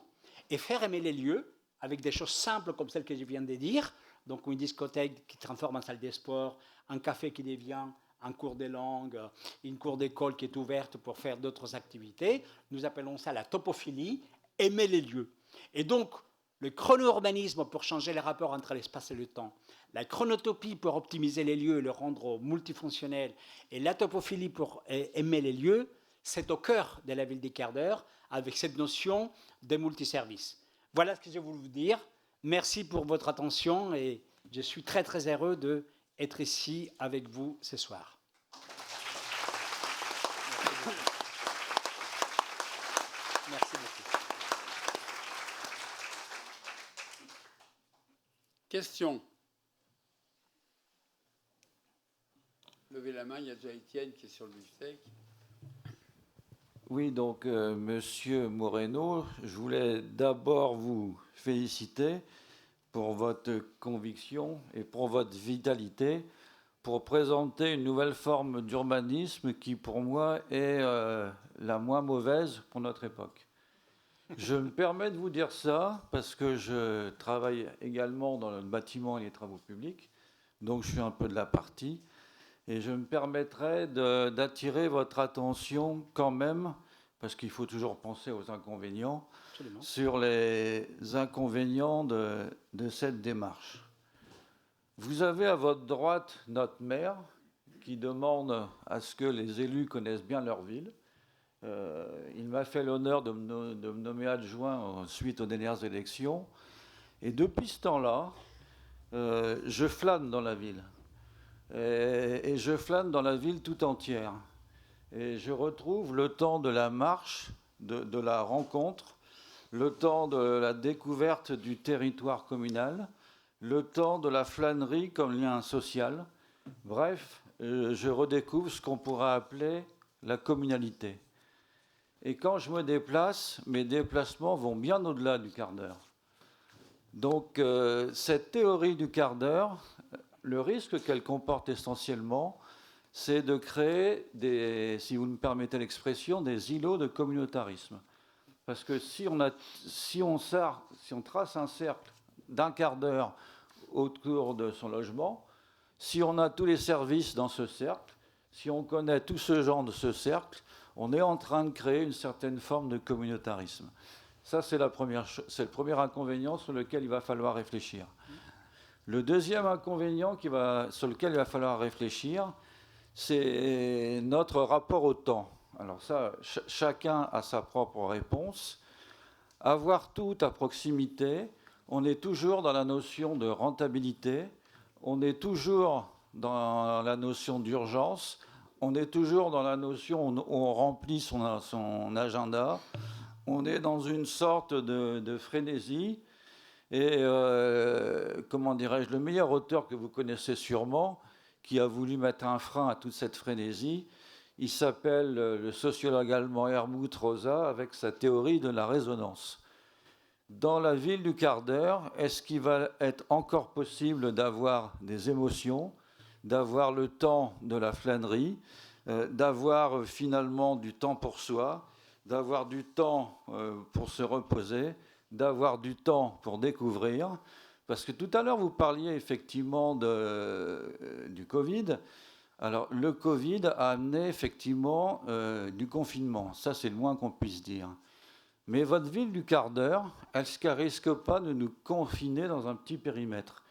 Et faire aimer les lieux avec des choses simples comme celles que je viens de dire, donc une discothèque qui transforme en salle de sport, un café qui devient un cours de langue, une cour d'école qui est ouverte pour faire d'autres activités. Nous appelons ça la topophilie, aimer les lieux. Et donc, le chrono-urbanisme pour changer les rapports entre l'espace et le temps, la chronotopie pour optimiser les lieux et le rendre multifonctionnel, et la topophilie pour aimer les lieux, c'est au cœur de la ville des quarts d'heure, avec cette notion de multiservice. Voilà ce que je voulais vous dire. Merci pour votre attention et je suis très très heureux d'être ici avec vous ce soir. Merci beaucoup. Question. Levez la main, il y a déjà Étienne qui est sur le beefsteak. Oui, donc, Monsieur Moreno, je voulais d'abord vous féliciter pour votre conviction et pour votre vitalité, pour présenter une nouvelle forme d'urbanisme qui, pour moi, est la moins mauvaise pour notre époque. Je me permets de vous dire ça parce que je travaille également dans le bâtiment et les travaux publics, donc je suis un peu de la partie. Et je me permettrai d'attirer votre attention quand même, parce qu'il faut toujours penser aux inconvénients, Absolument. sur les inconvénients de cette démarche. Vous avez à votre droite notre maire qui demande à ce que les élus connaissent bien leur ville. Il m'a fait l'honneur de me nommer adjoint suite aux dernières élections. Et depuis ce temps-là, je flâne dans la ville. Et je flâne dans la ville tout entière. Et je retrouve le temps de la marche, de la rencontre, le temps de la découverte du territoire communal, le temps de la flânerie comme lien social. Bref, je redécouvre ce qu'on pourrait appeler la communalité. Et quand je me déplace, mes déplacements vont bien au-delà du quart d'heure. Donc, cette théorie du quart d'heure, le risque qu'elle comporte essentiellement, c'est de créer si vous me permettez l'expression, des îlots de communautarisme. Parce que si on trace un cercle d'un quart d'heure autour de son logement, si on a tous les services dans ce cercle, si on connaît tout ce genre de ce cercle, on est en train de créer une certaine forme de communautarisme. Ça, c'est le premier inconvénient sur lequel il va falloir réfléchir. Le deuxième inconvénient sur lequel il va falloir réfléchir, c'est notre rapport au temps. Alors ça, chacun a sa propre réponse. Avoir tout à proximité, on est toujours dans la notion de rentabilité, on est toujours dans la notion d'urgence, on est toujours dans la notion où on remplit son agenda, on est dans une sorte de frénésie. Et, comment dirais-je, le meilleur auteur que vous connaissez sûrement, qui a voulu mettre un frein à toute cette frénésie, il s'appelle le sociologue allemand Helmut Rosa, avec sa théorie de la résonance. Dans la ville du quart d'heure, est-ce qu'il va être encore possible d'avoir des émotions, d'avoir le temps de la flânerie, d'avoir finalement du temps pour soi, d'avoir du temps pour se reposer, d'avoir du temps pour découvrir, parce que tout à l'heure vous parliez effectivement du Covid. Alors le Covid a amené effectivement du confinement, ça c'est le moins qu'on puisse dire. Mais votre ville du quart d'heure, est-ce qu'elle risque pas de nous confiner dans un petit périmètre?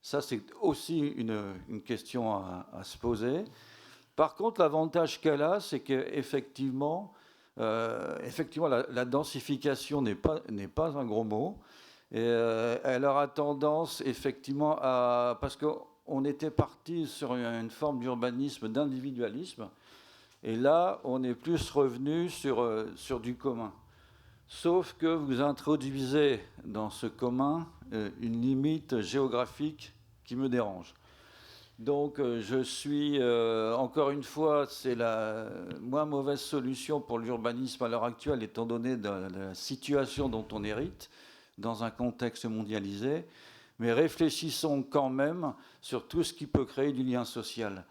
Ça c'est aussi une question à se poser. Par contre, l'avantage qu'elle a, c'est qu'effectivement, la densification n'est pas un gros mot. Et elle aura tendance effectivement à... Parce qu'on était parti sur une forme d'urbanisme, d'individualisme, et là, on est plus revenu sur du commun. Sauf que vous introduisez dans ce commun une limite géographique qui me dérange. Donc je suis, encore une fois, c'est la moins mauvaise solution pour l'urbanisme à l'heure actuelle, étant donné de la situation dont on hérite, dans un contexte mondialisé. Mais réfléchissons quand même sur tout ce qui peut créer du lien social.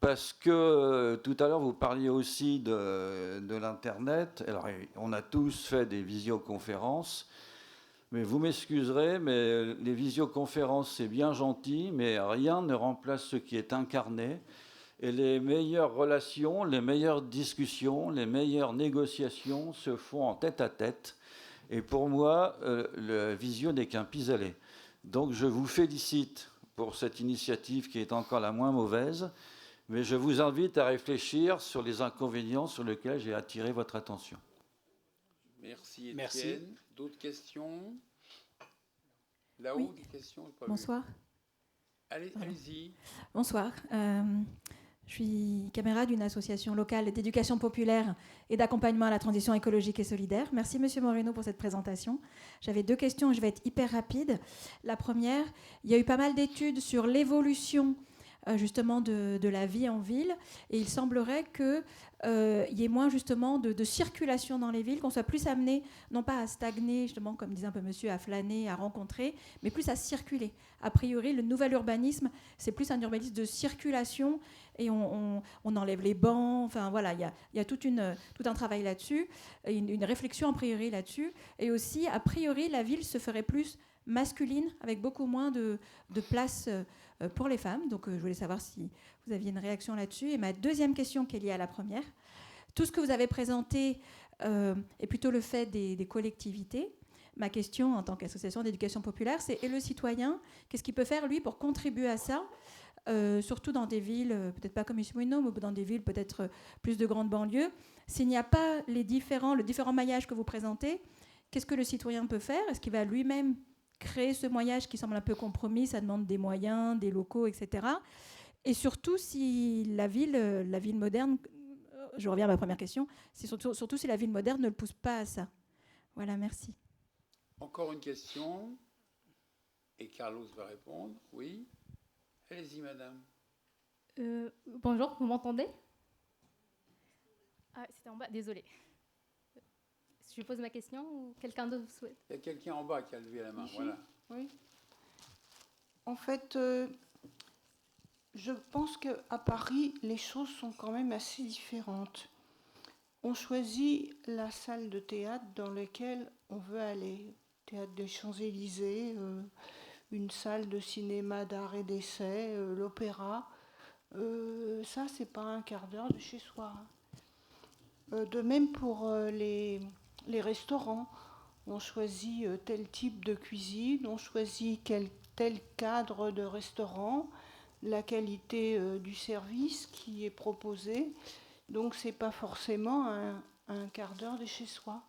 Parce que tout à l'heure, vous parliez aussi de l'Internet. Alors, on a tous fait des visioconférences. Mais vous m'excuserez, mais les visioconférences, c'est bien gentil, mais rien ne remplace ce qui est incarné. Et les meilleures relations, les meilleures discussions, les meilleures négociations se font en tête-à-tête. Et pour moi, le visio n'est qu'un pis-aller. Donc, je vous félicite pour cette initiative qui est encore la moins mauvaise. Mais je vous invite à réfléchir sur les inconvénients sur lesquels j'ai attiré votre attention. Merci Étienne. Merci. D'autres questions? Là-haut, Oui. des questions? Bonsoir. Allez-y. Bonsoir. Je suis camarade d'une association locale d'éducation populaire et d'accompagnement à la transition écologique et solidaire. Merci Monsieur Moreno pour cette présentation. J'avais 2 questions, je vais être hyper rapide. La première, il y a eu pas mal d'études sur l'évolution justement de la vie en ville, et il semblerait qu'il y ait moins justement de circulation dans les villes, qu'on soit plus amené, non pas à stagner, justement, comme disait un peu monsieur, à flâner, à rencontrer, mais plus à circuler. A priori, le nouvel urbanisme, c'est plus un urbanisme de circulation, et on enlève les bancs, enfin voilà, il y a tout un travail là-dessus, une réflexion a priori là-dessus, et aussi, a priori, la ville se ferait plus masculine, avec beaucoup moins de place pour les femmes. Donc je voulais savoir si vous aviez une réaction là-dessus. Et ma deuxième question, qui est liée à la première, tout ce que vous avez présenté est plutôt le fait des collectivités. Ma question en tant qu'association d'éducation populaire, c'est, et le citoyen, qu'est-ce qu'il peut faire lui pour contribuer à ça, surtout dans des villes, peut-être pas comme Issy-Moulineaux, mais dans des villes peut-être plus de grandes banlieues. S'il n'y a pas le différent maillage que vous présentez, qu'est-ce que le citoyen peut faire? Est-ce qu'il va lui-même créer ce maillage qui semble un peu compromis? Ça demande des moyens, des locaux, etc. Et surtout, si la ville moderne, je reviens à ma première question, c'est surtout si la ville moderne ne le pousse pas à ça. Voilà, merci. Encore une question. Et Carlos va répondre. Oui. Allez-y, madame. Bonjour, vous m'entendez? Ah, c'était en bas, désolé. Je pose ma question ou quelqu'un d'autre souhaite? Il y a quelqu'un en bas qui a levé la main. Voilà. Oui. En fait, je pense qu'à Paris, les choses sont quand même assez différentes. On choisit la salle de théâtre dans laquelle on veut aller. Théâtre des Champs-Élysées, une salle de cinéma d'art et d'essai, l'opéra. Ça, c'est pas un quart d'heure de chez soi. De même pour les restaurants. On choisit tel type de cuisine, on choisit tel cadre de restaurant, la qualité du service qui est proposé. Donc, ce n'est pas forcément un quart d'heure de chez soi.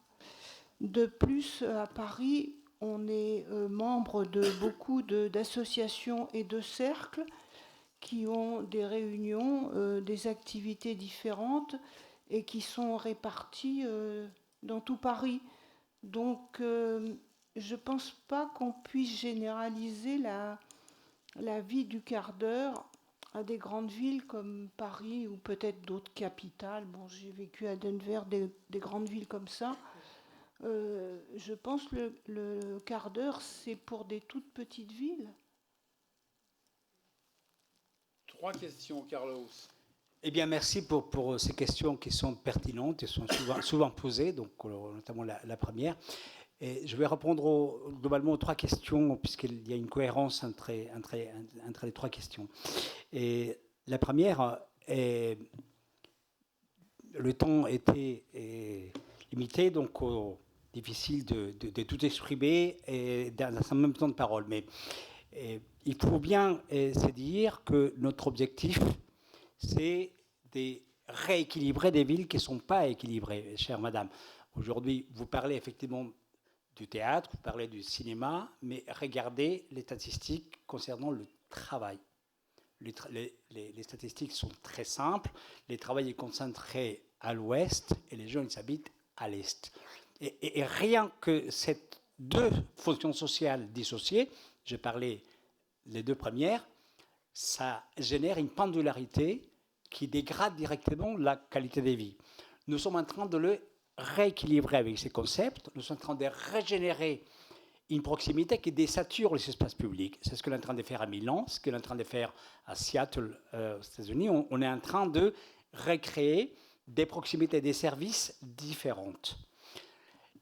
De plus, à Paris, on est membre de beaucoup d'associations et de cercles qui ont des réunions, des activités différentes et qui sont réparties dans tout Paris. Donc, je ne pense pas qu'on puisse généraliser la vie du quart d'heure à des grandes villes comme Paris ou peut-être d'autres capitales. Bon, j'ai vécu à Denver, des grandes villes comme ça. Je pense que le quart d'heure, c'est pour des toutes petites villes. 3 questions, Carlos. Eh bien, merci pour ces questions qui sont pertinentes et sont souvent posées, donc notamment la première. Et je vais répondre globalement aux 3 questions, puisqu'il y a une cohérence entre les 3 questions. Et la première, le temps était limité, donc difficile de tout exprimer et dans un même temps de parole. Mais il faut bien se dire que notre objectif, c'est de rééquilibrer des villes qui ne sont pas équilibrées, chère madame. Aujourd'hui, vous parlez effectivement du théâtre, vous parlez du cinéma, mais regardez les statistiques concernant le travail. Les statistiques sont très simples. Le travail est concentré à l'ouest et les gens ils habitent à l'est. Et rien que ces deux fonctions sociales dissociées, j'ai parlé les deux premières, ça génère une pendularité qui dégrade directement la qualité de vie. Nous sommes en train de le rééquilibrer avec ces concepts. Nous sommes en train de régénérer une proximité qui désature les espaces publics. C'est ce qu'on est en train de faire à Milan, ce qu'on est en train de faire à Seattle, aux États-Unis. On est en train de recréer des proximités, des services différentes.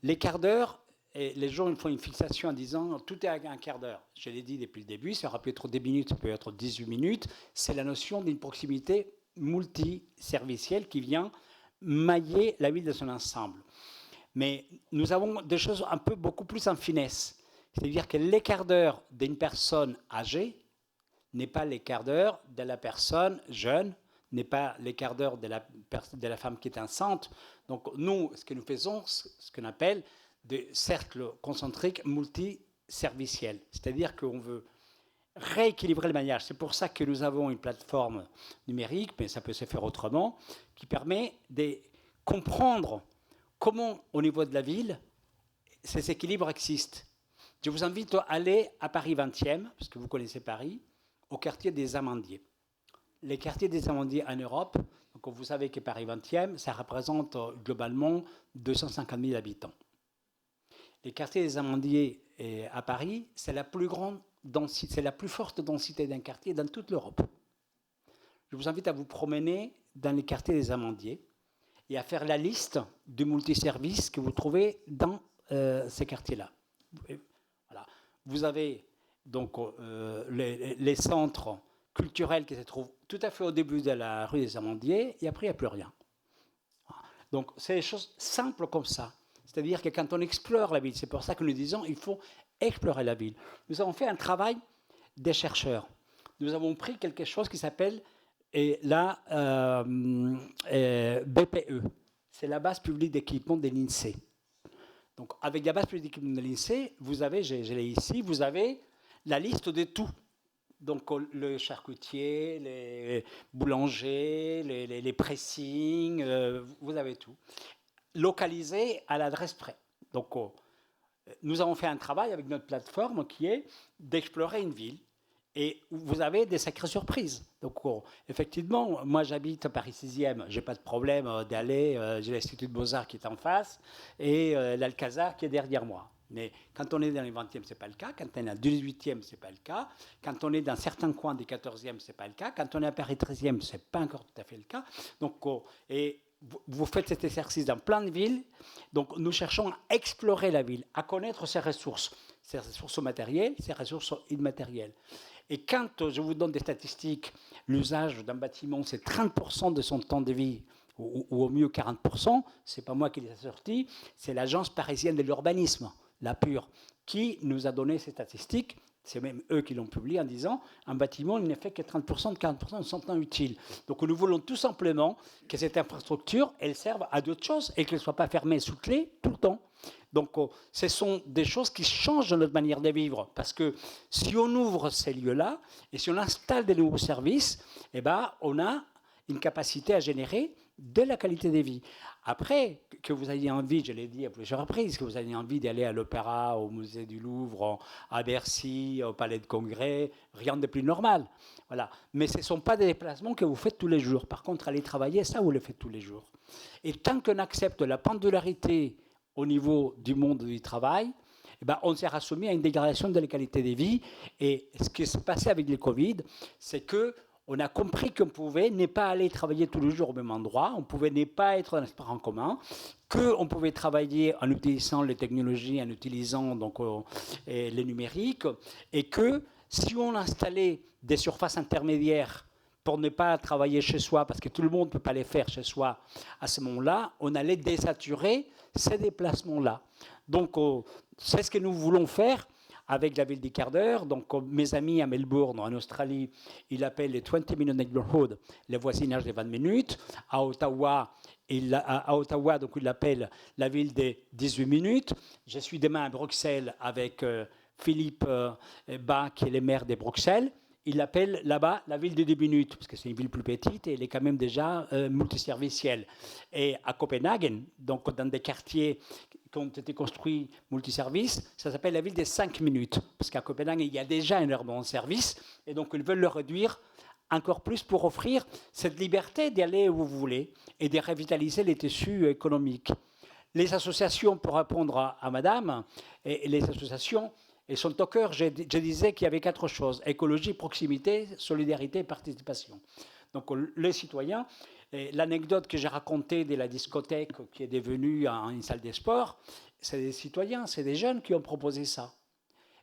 Les quarts d'heure, et les gens ils font une fixation en disant tout est à un quart d'heure. Je l'ai dit depuis le début, ça aurait pu être 10 minutes, ça peut être 18 minutes. C'est la notion d'une proximité multiservicielle qui vient mailler la ville de son ensemble. Mais nous avons des choses un peu beaucoup plus en finesse. C'est-à-dire que les quarts d'heure d'une personne âgée n'est pas les quarts d'heure de la personne jeune, n'est pas les quarts d'heure de la femme qui est enceinte. Donc nous, ce que nous faisons, ce qu'on appelle des cercles concentriques multiserviciels. C'est-à-dire qu'on veut rééquilibrer le maillage. C'est pour ça que nous avons une plateforme numérique, mais ça peut se faire autrement, qui permet de comprendre comment, au niveau de la ville, ces équilibres existent. Je vous invite à aller à Paris 20e, parce que vous connaissez Paris, au quartier des Amandiers. Les quartiers des Amandiers en Europe, donc vous savez que Paris 20e, ça représente globalement 250 000 habitants. Les quartiers des Amandiers à Paris, c'est la plus grande densité, c'est la plus forte densité d'un quartier dans toute l'Europe. Je vous invite à vous promener dans les quartiers des Amandiers et à faire la liste du multiservice que vous trouvez dans ces quartiers-là. Voilà. Vous avez donc les centres culturels qui se trouvent tout à fait au début de la rue des Amandiers, et après il n'y a plus rien. Donc c'est des choses simples comme ça. C'est-à-dire que quand on explore la ville, c'est pour ça que nous disons qu'il faut explorer la ville. Nous avons fait un travail des chercheurs. Nous avons pris quelque chose qui s'appelle la BPE. C'est la base publique d'équipement de l'INSEE. Donc avec la base publique d'équipement de l'INSEE, vous avez, je l'ai ici, vous avez la liste de tout. Donc le charcutier, les boulangers, les pressings, vous avez tout. Localisé à l'adresse près. Donc nous avons fait un travail avec notre plateforme qui est d'explorer une ville. Et vous avez des sacrées surprises. Donc, effectivement, moi j'habite à Paris 6e, je n'ai pas de problème d'aller, j'ai l'Institut de Beaux-Arts qui est en face et l'Alcazar qui est derrière moi. Mais quand on est dans les 20e, ce n'est pas le cas. Quand on est dans le 18e, ce n'est pas le cas. Quand on est dans certains coins des 14e, ce n'est pas le cas. Quand on est à Paris 13e, ce n'est pas encore tout à fait le cas. Donc, et vous faites cet exercice dans plein de villes. Donc, nous cherchons à explorer la ville, à connaître ses ressources matérielles, ses ressources immatérielles. Et quand je vous donne des statistiques, l'usage d'un bâtiment, c'est 30% de son temps de vie, ou au mieux 40%, ce n'est pas moi qui les ai sortis, c'est l'Agence parisienne de l'urbanisme, la PUR, qui nous a donné ces statistiques. C'est même eux qui l'ont publié en disant un bâtiment, il ne fait que 30% de 40% de son temps utile. Donc nous voulons tout simplement que cette infrastructure, elle serve à d'autres choses et qu'elle ne soit pas fermée sous clé tout le temps. Donc ce sont des choses qui changent notre manière de vivre. Parce que si on ouvre ces lieux-là et si on installe des nouveaux services, eh ben, on a une capacité à générer de la qualité de vie. Après, que vous ayez envie, je l'ai dit à plusieurs reprises, que vous ayez envie d'aller à l'Opéra, au musée du Louvre, à Bercy, au Palais de Congrès, rien de plus normal. Voilà. Mais ce ne sont pas des déplacements que vous faites tous les jours. Par contre, aller travailler, ça, vous le faites tous les jours. Et tant qu'on accepte la pendularité au niveau du monde du travail, eh ben, on sera soumis à une dégradation de la qualité de vie. Et ce qui s'est passé avec le Covid, c'est que on a compris qu'on pouvait ne pas aller travailler tous les jours au même endroit, on pouvait ne pas être dans un espace en commun, qu'on pouvait travailler en utilisant les technologies, en utilisant donc, les numériques, et que si on installait des surfaces intermédiaires pour ne pas travailler chez soi, parce que tout le monde ne peut pas les faire chez soi, à ce moment-là, on allait désaturer ces déplacements-là. Donc, c'est ce que nous voulons faire avec la ville du quart d'heure. Donc, mes amis à Melbourne, en Australie, ils l'appellent les 20-minute neighborhood, le voisinage des 20 minutes. À Ottawa, donc, ils l'appellent la ville des 18 minutes. Je suis demain à Bruxelles avec Philippe Bas, qui est le maire de Bruxelles. Il l'appelle là-bas la ville de 10 minutes, parce que c'est une ville plus petite et elle est quand même déjà multiservicielle. Et à Copenhague, donc dans des quartiers qui ont été construits multiservices, ça s'appelle la ville des 5 minutes, parce qu'à Copenhague, il y a déjà énormément de services, et donc ils veulent le réduire encore plus pour offrir cette liberté d'aller où vous voulez et de revitaliser les tissus économiques. Les associations, pour répondre à madame, et les associations, elles sont au cœur, je disais qu'il y avait 4 choses: écologie, proximité, solidarité et participation. Donc les citoyens, l'anecdote que j'ai racontée de la discothèque qui est devenue une salle de sport, c'est des citoyens, c'est des jeunes qui ont proposé ça.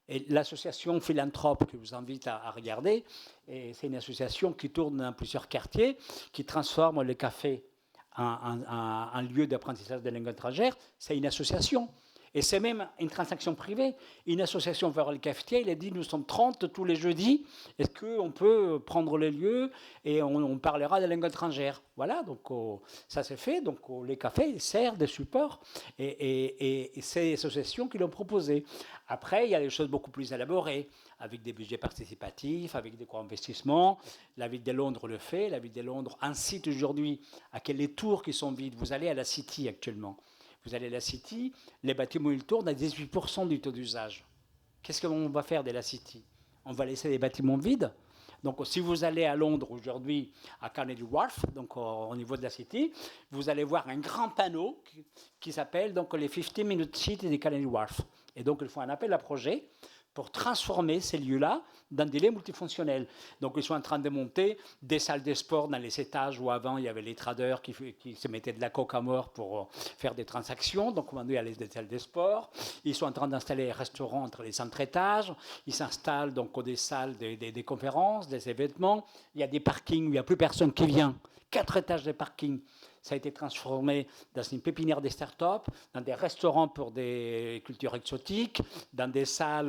Et l'association Philanthrope, que je vous invite à regarder, c'est une association qui tourne dans plusieurs quartiers, qui transforme le café en lieu d'apprentissage de langue étrangère. C'est une association. Et c'est même une transaction privée. Une association vers le cafetier, il a dit, nous sommes 30 tous les jeudis, est-ce qu'on peut prendre les lieux et on parlera de langue étrangère. Voilà, donc ça c'est fait. Donc les cafés, ils servent des supports et c'est les associations qui l'ont proposé. Après, il y a des choses beaucoup plus élaborées, avec des budgets participatifs, avec des co-investissements. La ville de Londres le fait. La ville de Londres incite aujourd'hui à que les tours qui sont vides, vous allez à la City actuellement, vous allez à la City, les bâtiments ils tournent à 18% du taux d'usage. Qu'est-ce qu'on va faire de la City? On va laisser les bâtiments vides. Donc si vous allez à Londres aujourd'hui, à Canary Wharf, donc au niveau de la City, vous allez voir un grand panneau qui s'appelle donc les 15-minute City de Canary Wharf. Et donc il faut un appel à projet pour transformer ces lieux-là dans des lieux multifonctionnels. Donc, ils sont en train de monter des salles de sport dans les étages où avant, il y avait les traders qui se mettaient de la coke à mort pour faire des transactions. Donc, maintenant, il y a des salles de sport. Ils sont en train d'installer des restaurants entre les entre-étages. Ils s'installent donc des salles des conférences, des événements. Il y a des parkings où il n'y a plus personne qui vient. 4 étages de parking. Ça a été transformé dans une pépinière des start-up, dans des restaurants pour des cultures exotiques, dans des salles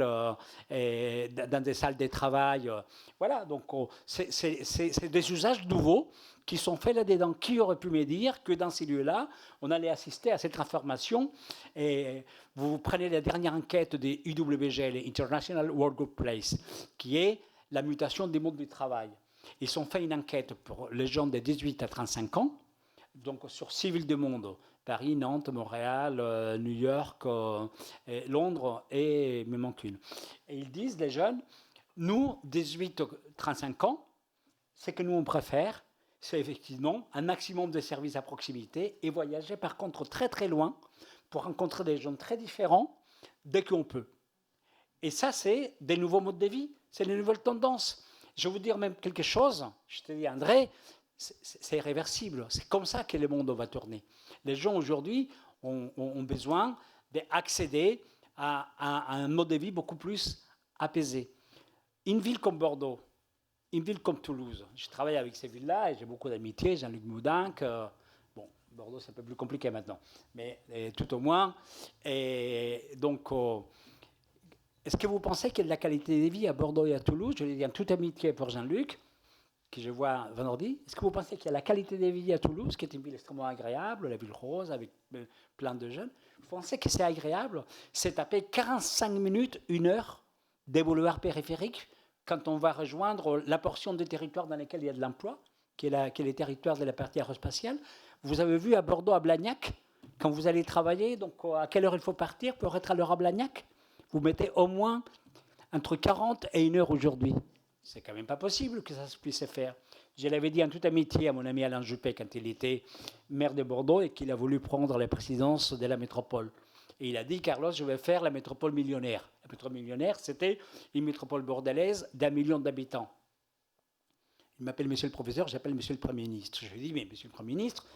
de travail. Voilà, donc c'est des usages nouveaux qui sont faits là-dedans. Qui aurait pu me dire que dans ces lieux-là, on allait assister à cette transformation? Et vous prenez la dernière enquête des UWG, les International Workplace, qui est la mutation des modes du travail. Ils ont fait une enquête pour les gens de 18 à 35 ans, donc sur 6 villes du monde, Paris, Nantes, Montréal, New York, Londres et me manque une. Et ils disent, les jeunes, nous, 18-35 ans, ce que nous on préfère, c'est effectivement un maximum de services à proximité et voyager par contre très très loin pour rencontrer des gens très différents dès qu'on peut. Et ça, c'est des nouveaux modes de vie, c'est des nouvelles tendances. Je vais vous dire même quelque chose, je te dis André, c'est irréversible. C'est comme ça que le monde va tourner. Les gens aujourd'hui ont besoin d'accéder à un mode de vie beaucoup plus apaisé. Une ville comme Bordeaux, une ville comme Toulouse, je travaille avec ces villes-là et j'ai beaucoup d'amitié, Jean-Luc Moudenc. Bon, Bordeaux, c'est un peu plus compliqué maintenant, mais tout au moins. Et donc, est-ce que vous pensez qu'il y a de la qualité de vie à Bordeaux et à Toulouse? Je l'ai dit en toute amitié pour Jean-Luc, que je vois vendredi. Est-ce que vous pensez qu'il y a la qualité de vie à Toulouse, qui est une ville extrêmement agréable, la ville rose, avec plein de jeunes? Vous pensez que c'est agréable? C'est taper 45 minutes, 1 heure des boulevards périphériques quand on va rejoindre la portion des territoires dans lesquels il y a de l'emploi, qui est les territoires de la partie aérospatiale. Vous avez vu à Bordeaux, à Blagnac, quand vous allez travailler, donc à quelle heure il faut partir pour être à l'heure à Blagnac? Vous mettez au moins entre 40 et 1 heure aujourd'hui. C'est quand même pas possible que ça puisse se faire. Je l'avais dit en toute amitié à mon ami Alain Juppé quand il était maire de Bordeaux et qu'il a voulu prendre la présidence de la métropole. Et il a dit, Carlos, je vais faire la métropole millionnaire. La métropole millionnaire, c'était une métropole bordelaise d'1 million d'habitants. Il m'appelle monsieur le professeur, j'appelle monsieur le Premier ministre. Je lui dis, mais monsieur le Premier ministre,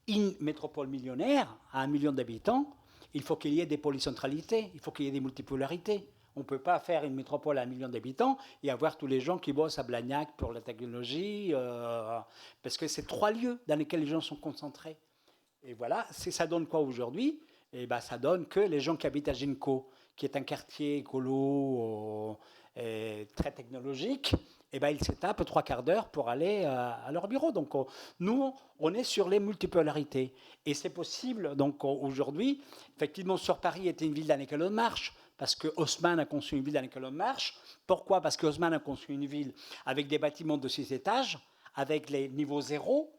une métropole millionnaire à 1 million d'habitants, il faut qu'il y ait des polycentralités, il faut qu'il y ait des multipolarités. On ne peut pas faire une métropole à 1 million d'habitants et avoir tous les gens qui bossent à Blagnac pour la technologie, parce que c'est 3 lieux dans lesquels les gens sont concentrés. Et voilà, ça donne quoi aujourd'hui? Et ben, ça donne que les gens qui habitent à Ginkgo, qui est un quartier écolo très technologique, eh ben, ils se tapent 3/4 d'heure pour aller à leur bureau. Donc, nous, on est sur les multipolarités. Et c'est possible, donc, aujourd'hui, effectivement, sur Paris était une ville dans laquelle on marche, parce que Haussmann a conçu une ville dans laquelle on marche. Pourquoi? Parce que Haussmann a conçu une ville avec des bâtiments de 6 étages, avec les niveaux 0,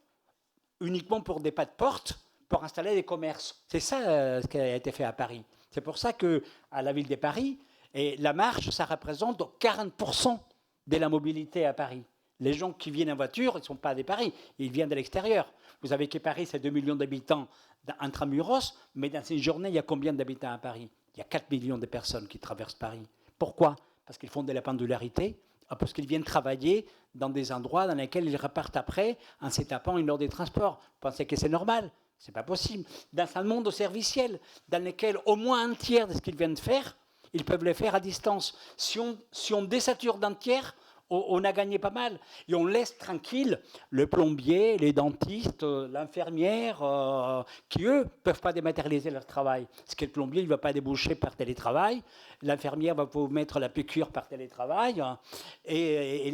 uniquement pour des pas de porte, pour installer des commerces. C'est ça ce qui a été fait à Paris. C'est pour ça qu'à la ville de Paris, et la marche, ça représente 40% de la mobilité à Paris. Les gens qui viennent en voiture, ils ne sont pas des Paris, ils viennent de l'extérieur. Vous savez que Paris, c'est 2 millions d'habitants intramuros, mais dans une journée, il y a combien d'habitants à Paris? Il y a 4 millions de personnes qui traversent Paris. Pourquoi? Parce qu'ils font de la pendularité, parce qu'ils viennent travailler dans des endroits dans lesquels ils repartent après en se tapant une heure de transport. Vous pensez que c'est normal? Ce n'est pas possible. Dans un monde serviciel, dans lequel au moins un tiers de ce qu'ils viennent de faire, ils peuvent le faire à distance. Si on désature d'un tiers, on a gagné pas mal. Et on laisse tranquille le plombier, les dentistes, l'infirmière, qui, eux, ne peuvent pas dématérialiser leur travail. Parce que le plombier, il ne va pas déboucher par télétravail. L'infirmière va vous mettre la piqûre par télétravail. Et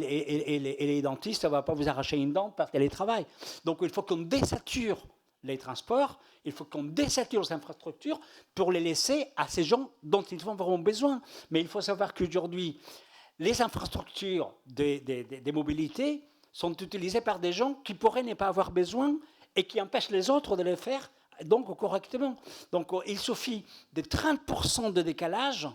les dentistes ne vont pas vous arracher une dent par télétravail. Donc, il faut qu'on désature les transports, il faut qu'on désature les infrastructures pour les laisser à ces gens dont ils ont vraiment besoin. Mais il faut savoir qu'aujourd'hui, les infrastructures des mobilités sont utilisées par des gens qui pourraient ne pas avoir besoin et qui empêchent les autres de le faire donc correctement. Donc il suffit de 30% de décalage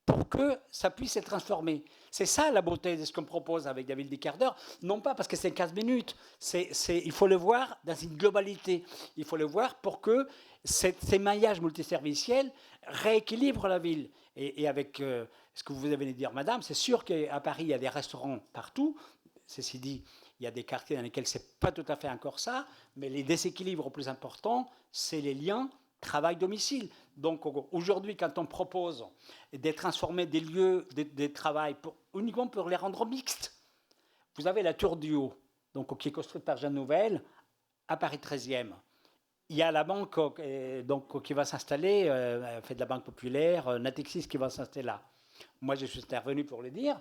pour que ça puisse se transformer. C'est ça la beauté de ce qu'on propose avec la ville des quarts d'heure, non pas parce que c'est 15 minutes, il faut le voir dans une globalité. Il faut le voir pour que ces maillages multiserviciels rééquilibrent la ville. Et avec ce que vous venez de dire, madame, c'est sûr qu'à Paris, il y a des restaurants partout. Ceci dit, il y a des quartiers dans lesquels ce n'est pas tout à fait encore ça, mais les déséquilibres plus importants, c'est les liens travail-domicile. Donc aujourd'hui, quand on propose de transformer des lieux de travail uniquement pour les rendre mixtes, vous avez la Tour du Haut, donc, qui est construite par Jeanne Nouvel, à Paris 13e. Il y a la banque donc, qui va s'installer, fait de la Banque Populaire, Natixis qui va s'installer là. Moi, je suis intervenu pour le dire,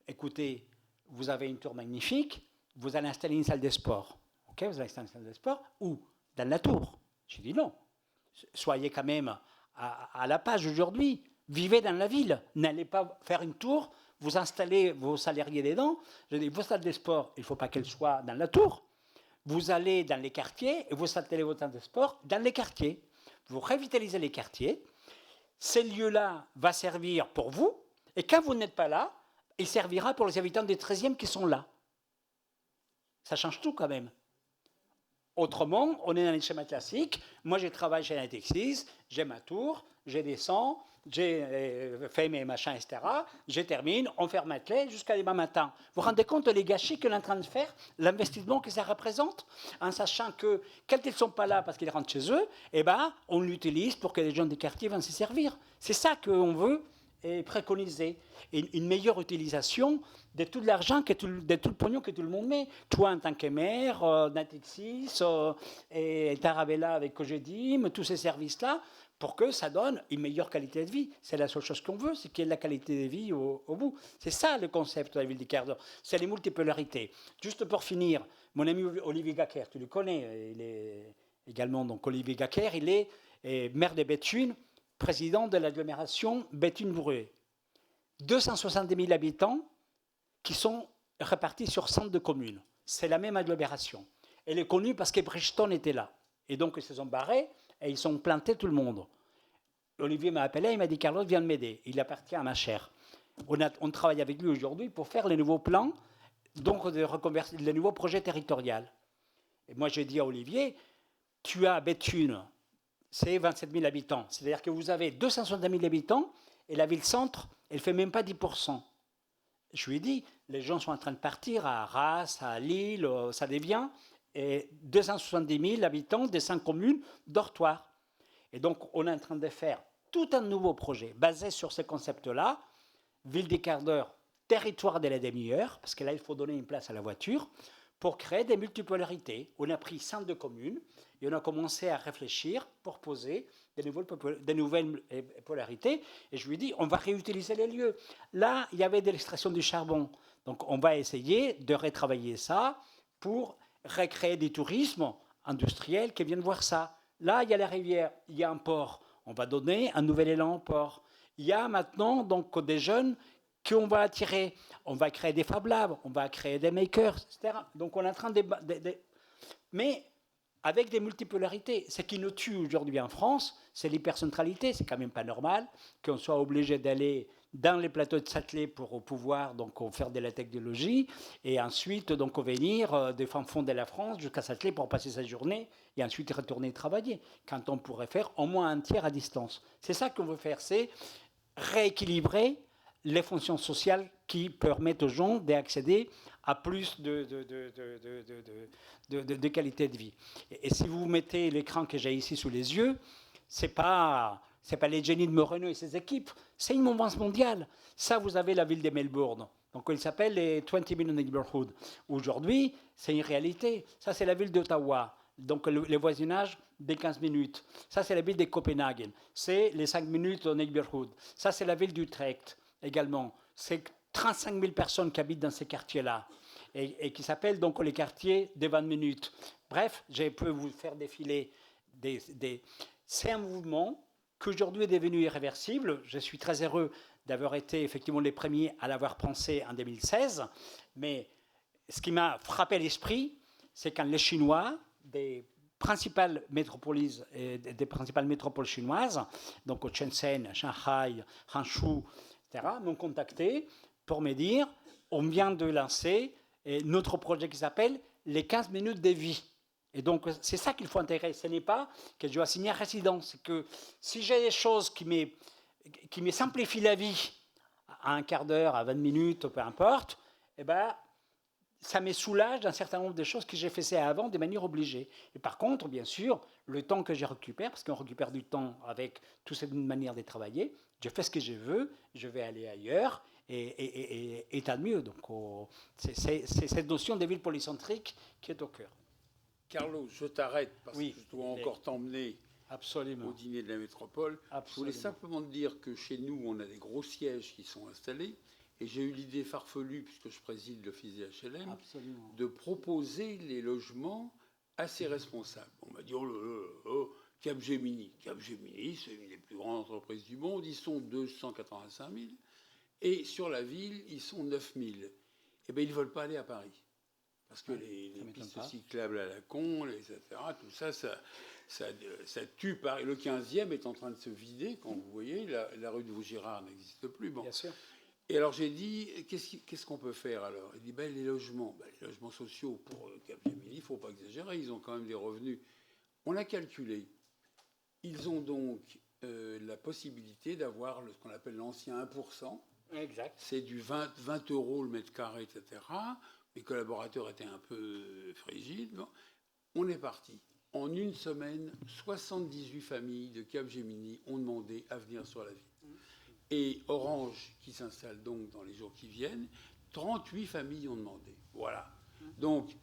écoutez, vous avez une tour magnifique, vous allez installer une salle de sport. OK, vous allez installer une salle de sport où? Dans la tour. J'ai dit non. Soyez quand même à la page aujourd'hui. Vivez dans la ville. N'allez pas faire une tour, vous installez vos salariés dedans. Je dis, vos salles de sport, il ne faut pas qu'elles soient dans la tour. Vous allez dans les quartiers et vous installez vos salles de sport dans les quartiers. Vous revitalisez les quartiers. Ces lieux-là vont servir pour vous. Et quand vous n'êtes pas là, il servira pour les habitants des 13e qui sont là. Ça change tout quand même. Autrement, on est dans les schémas classiques. Moi, je travaille chez Natixis, j'ai ma tour, je descends, j'ai fait mes machins, etc. Je termine, on ferme ma clé jusqu'à demain matin. Vous vous rendez compte les gâchis qu'on est en train de faire, l'investissement que ça représente, en sachant que quand ils ne sont pas là parce qu'ils rentrent chez eux, eh ben, on l'utilise pour que les gens des quartiers viennent s'y servir. C'est ça qu'on veut préconiser. Une meilleure utilisation de tout l'argent, de tout le pognon que tout le monde met. Toi, en tant que maire, Natixis, et Tarabella avec Cogedim, tous ces services-là, pour que ça donne une meilleure qualité de vie. C'est la seule chose qu'on veut, c'est qu'il y ait de la qualité de vie au bout. C'est ça le concept de la ville des quarts d'heure. C'est les multipolarités. Juste pour finir, mon ami Olivier Gacquer, tu le connais, il est également donc Olivier Gacquer, il est maire de Béthune, président de l'agglomération Béthune-Bruay. 270 000 habitants qui sont répartis sur 102 communes. C'est la même agglomération. Elle est connue parce que Bridgestone était là. Et donc, ils se sont barrés et ils ont planté tout le monde. Olivier m'a appelé, il m'a dit « Carlos, viens m'aider. Il appartient à ma chère. » On travaille avec lui aujourd'hui pour faire les nouveaux plans, donc les nouveaux projets territoriaux. Et moi, j'ai dit à Olivier, tu as Béthune, c'est 27 000 habitants. C'est-à-dire que vous avez 270 000 habitants et la ville-centre, elle ne fait même pas 10%. Je lui ai dit, les gens sont en train de partir à Arras, à Lille, ça devient, et 270 000 habitants des 5 communes, dortoirs. Et donc, on est en train de faire tout un nouveau projet basé sur ce concept-là, ville des quarts d'heure, territoire de la demi-heure, parce que là, il faut donner une place à la voiture, pour créer des multipolarités. On a pris 102 communes et on a commencé à réfléchir pour poser des nouvelles polarités. Et je lui ai dit, on va réutiliser les lieux. Là, il y avait de l'extraction du charbon. Donc, on va essayer de retravailler ça pour recréer du tourisme industriel qui viennent voir ça. Là, il y a la rivière, il y a un port. On va donner un nouvel élan au port. Il y a maintenant donc des jeunes qu'on va attirer. On va créer des Fab Labs, on va créer des makers, etc. Donc on est en train de... Mais avec des multipolarités. Ce qui nous tue aujourd'hui en France, c'est l'hypercentralité. C'est quand même pas normal qu'on soit obligé d'aller dans les plateaux de Saclay pour pouvoir donc faire de la technologie et ensuite donc venir des fins fonds de la France jusqu'à Saclay pour passer sa journée et ensuite retourner travailler, quand on pourrait faire au moins un tiers à distance. C'est ça qu'on veut faire, c'est rééquilibrer les fonctions sociales qui permettent aux gens d'accéder à plus de qualité de vie. Et si vous mettez l'écran que j'ai ici sous les yeux, c'est pas les génies de Moreno et ses équipes, c'est une mouvance mondiale. Ça, vous avez la ville de Melbourne. Donc, il s'appelle les 20 Million Neighborhoods. Aujourd'hui, c'est une réalité. Ça, c'est la ville d'Ottawa. Donc, le voisinage des 15 minutes. Ça, c'est la ville de Copenhague. C'est les 5 minutes au neighborhood. Ça, c'est la ville d'Utrecht également. C'est 35 000 personnes qui habitent dans ces quartiers-là et qui s'appellent donc les quartiers des 20 minutes. Bref, je peux vous faire défiler C'est un mouvement qui aujourd'hui est devenu irréversible. Je suis très heureux d'avoir été effectivement les premiers à l'avoir pensé en 2016. Mais ce qui m'a frappé l'esprit, c'est quand les Chinois, des principales métropoles chinoises, donc au Shenzhen, Shanghai, Hangzhou, etc., m'ont contacté pour me dire on vient de lancer notre projet qui s'appelle les 15 minutes de vie. Et donc, c'est ça qu'il faut intégrer. Ce n'est pas que je dois signer un résident. C'est que si j'ai des choses qui me simplifient la vie à un quart d'heure, à 20 minutes, peu importe, eh ben, ça me soulage d'un certain nombre de choses que j'ai fait ça avant de manière obligée. Et par contre, bien sûr, le temps que je récupère, parce qu'on récupère du temps avec toute cette manière de travailler, je fais ce que je veux, je vais aller ailleurs, et tant mieux. Donc, c'est cette notion de ville polycentrique qui est au cœur. Carlos, je t'arrête parce que je dois encore t'emmener Absolument. au dîner de la métropole. Absolument. Je voulais simplement te dire que chez nous, on a des gros sièges qui sont installés. Et j'ai eu l'idée farfelue, puisque je préside l'office des HLM, Absolument. de proposer les logements assez responsables. On m'a dit, Capgemini. Capgemini, c'est une des plus grandes entreprises du monde. Ils sont 285 000. Et sur la ville, ils sont 9 000. Eh bien, ils ne veulent pas aller à Paris. Parce que les pistes cyclables à la con, etc., tout ça, ça tue Paris. Le 15e est en train de se vider, quand vous voyez, la rue de Vaugirard n'existe plus. Bon. Bien sûr. Et alors j'ai dit, qu'est-ce qu'on peut faire alors? Il dit, les logements. Les logements sociaux, pour Capgemini, il ne faut pas exagérer, ils ont quand même des revenus. On a calculé. Ils ont donc la possibilité d'avoir ce qu'on appelle l'ancien 1%. Exact. C'est du 20 € le mètre carré, etc. Mes collaborateurs étaient un peu frigides. Bon. On est parti. En une semaine, 78 familles de Capgemini ont demandé à venir sur la ville. Et Orange, qui s'installe donc dans les jours qui viennent, 38 familles ont demandé. Voilà. Donc,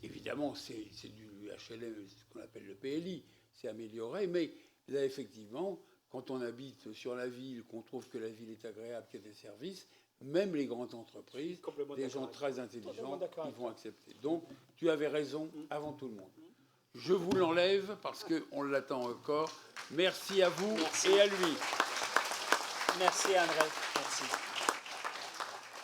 évidemment, c'est du HLM, ce qu'on appelle le PLI. C'est amélioré. Mais là, effectivement, quand on habite sur la ville, qu'on trouve que la ville est agréable, qu'il y a des services, même les grandes entreprises, des gens très intelligents, ils vont accepter. Donc, tu avais raison avant tout le monde. Je vous l'enlève parce qu'on l'attend encore. Merci à vous et à lui. Merci André. Merci.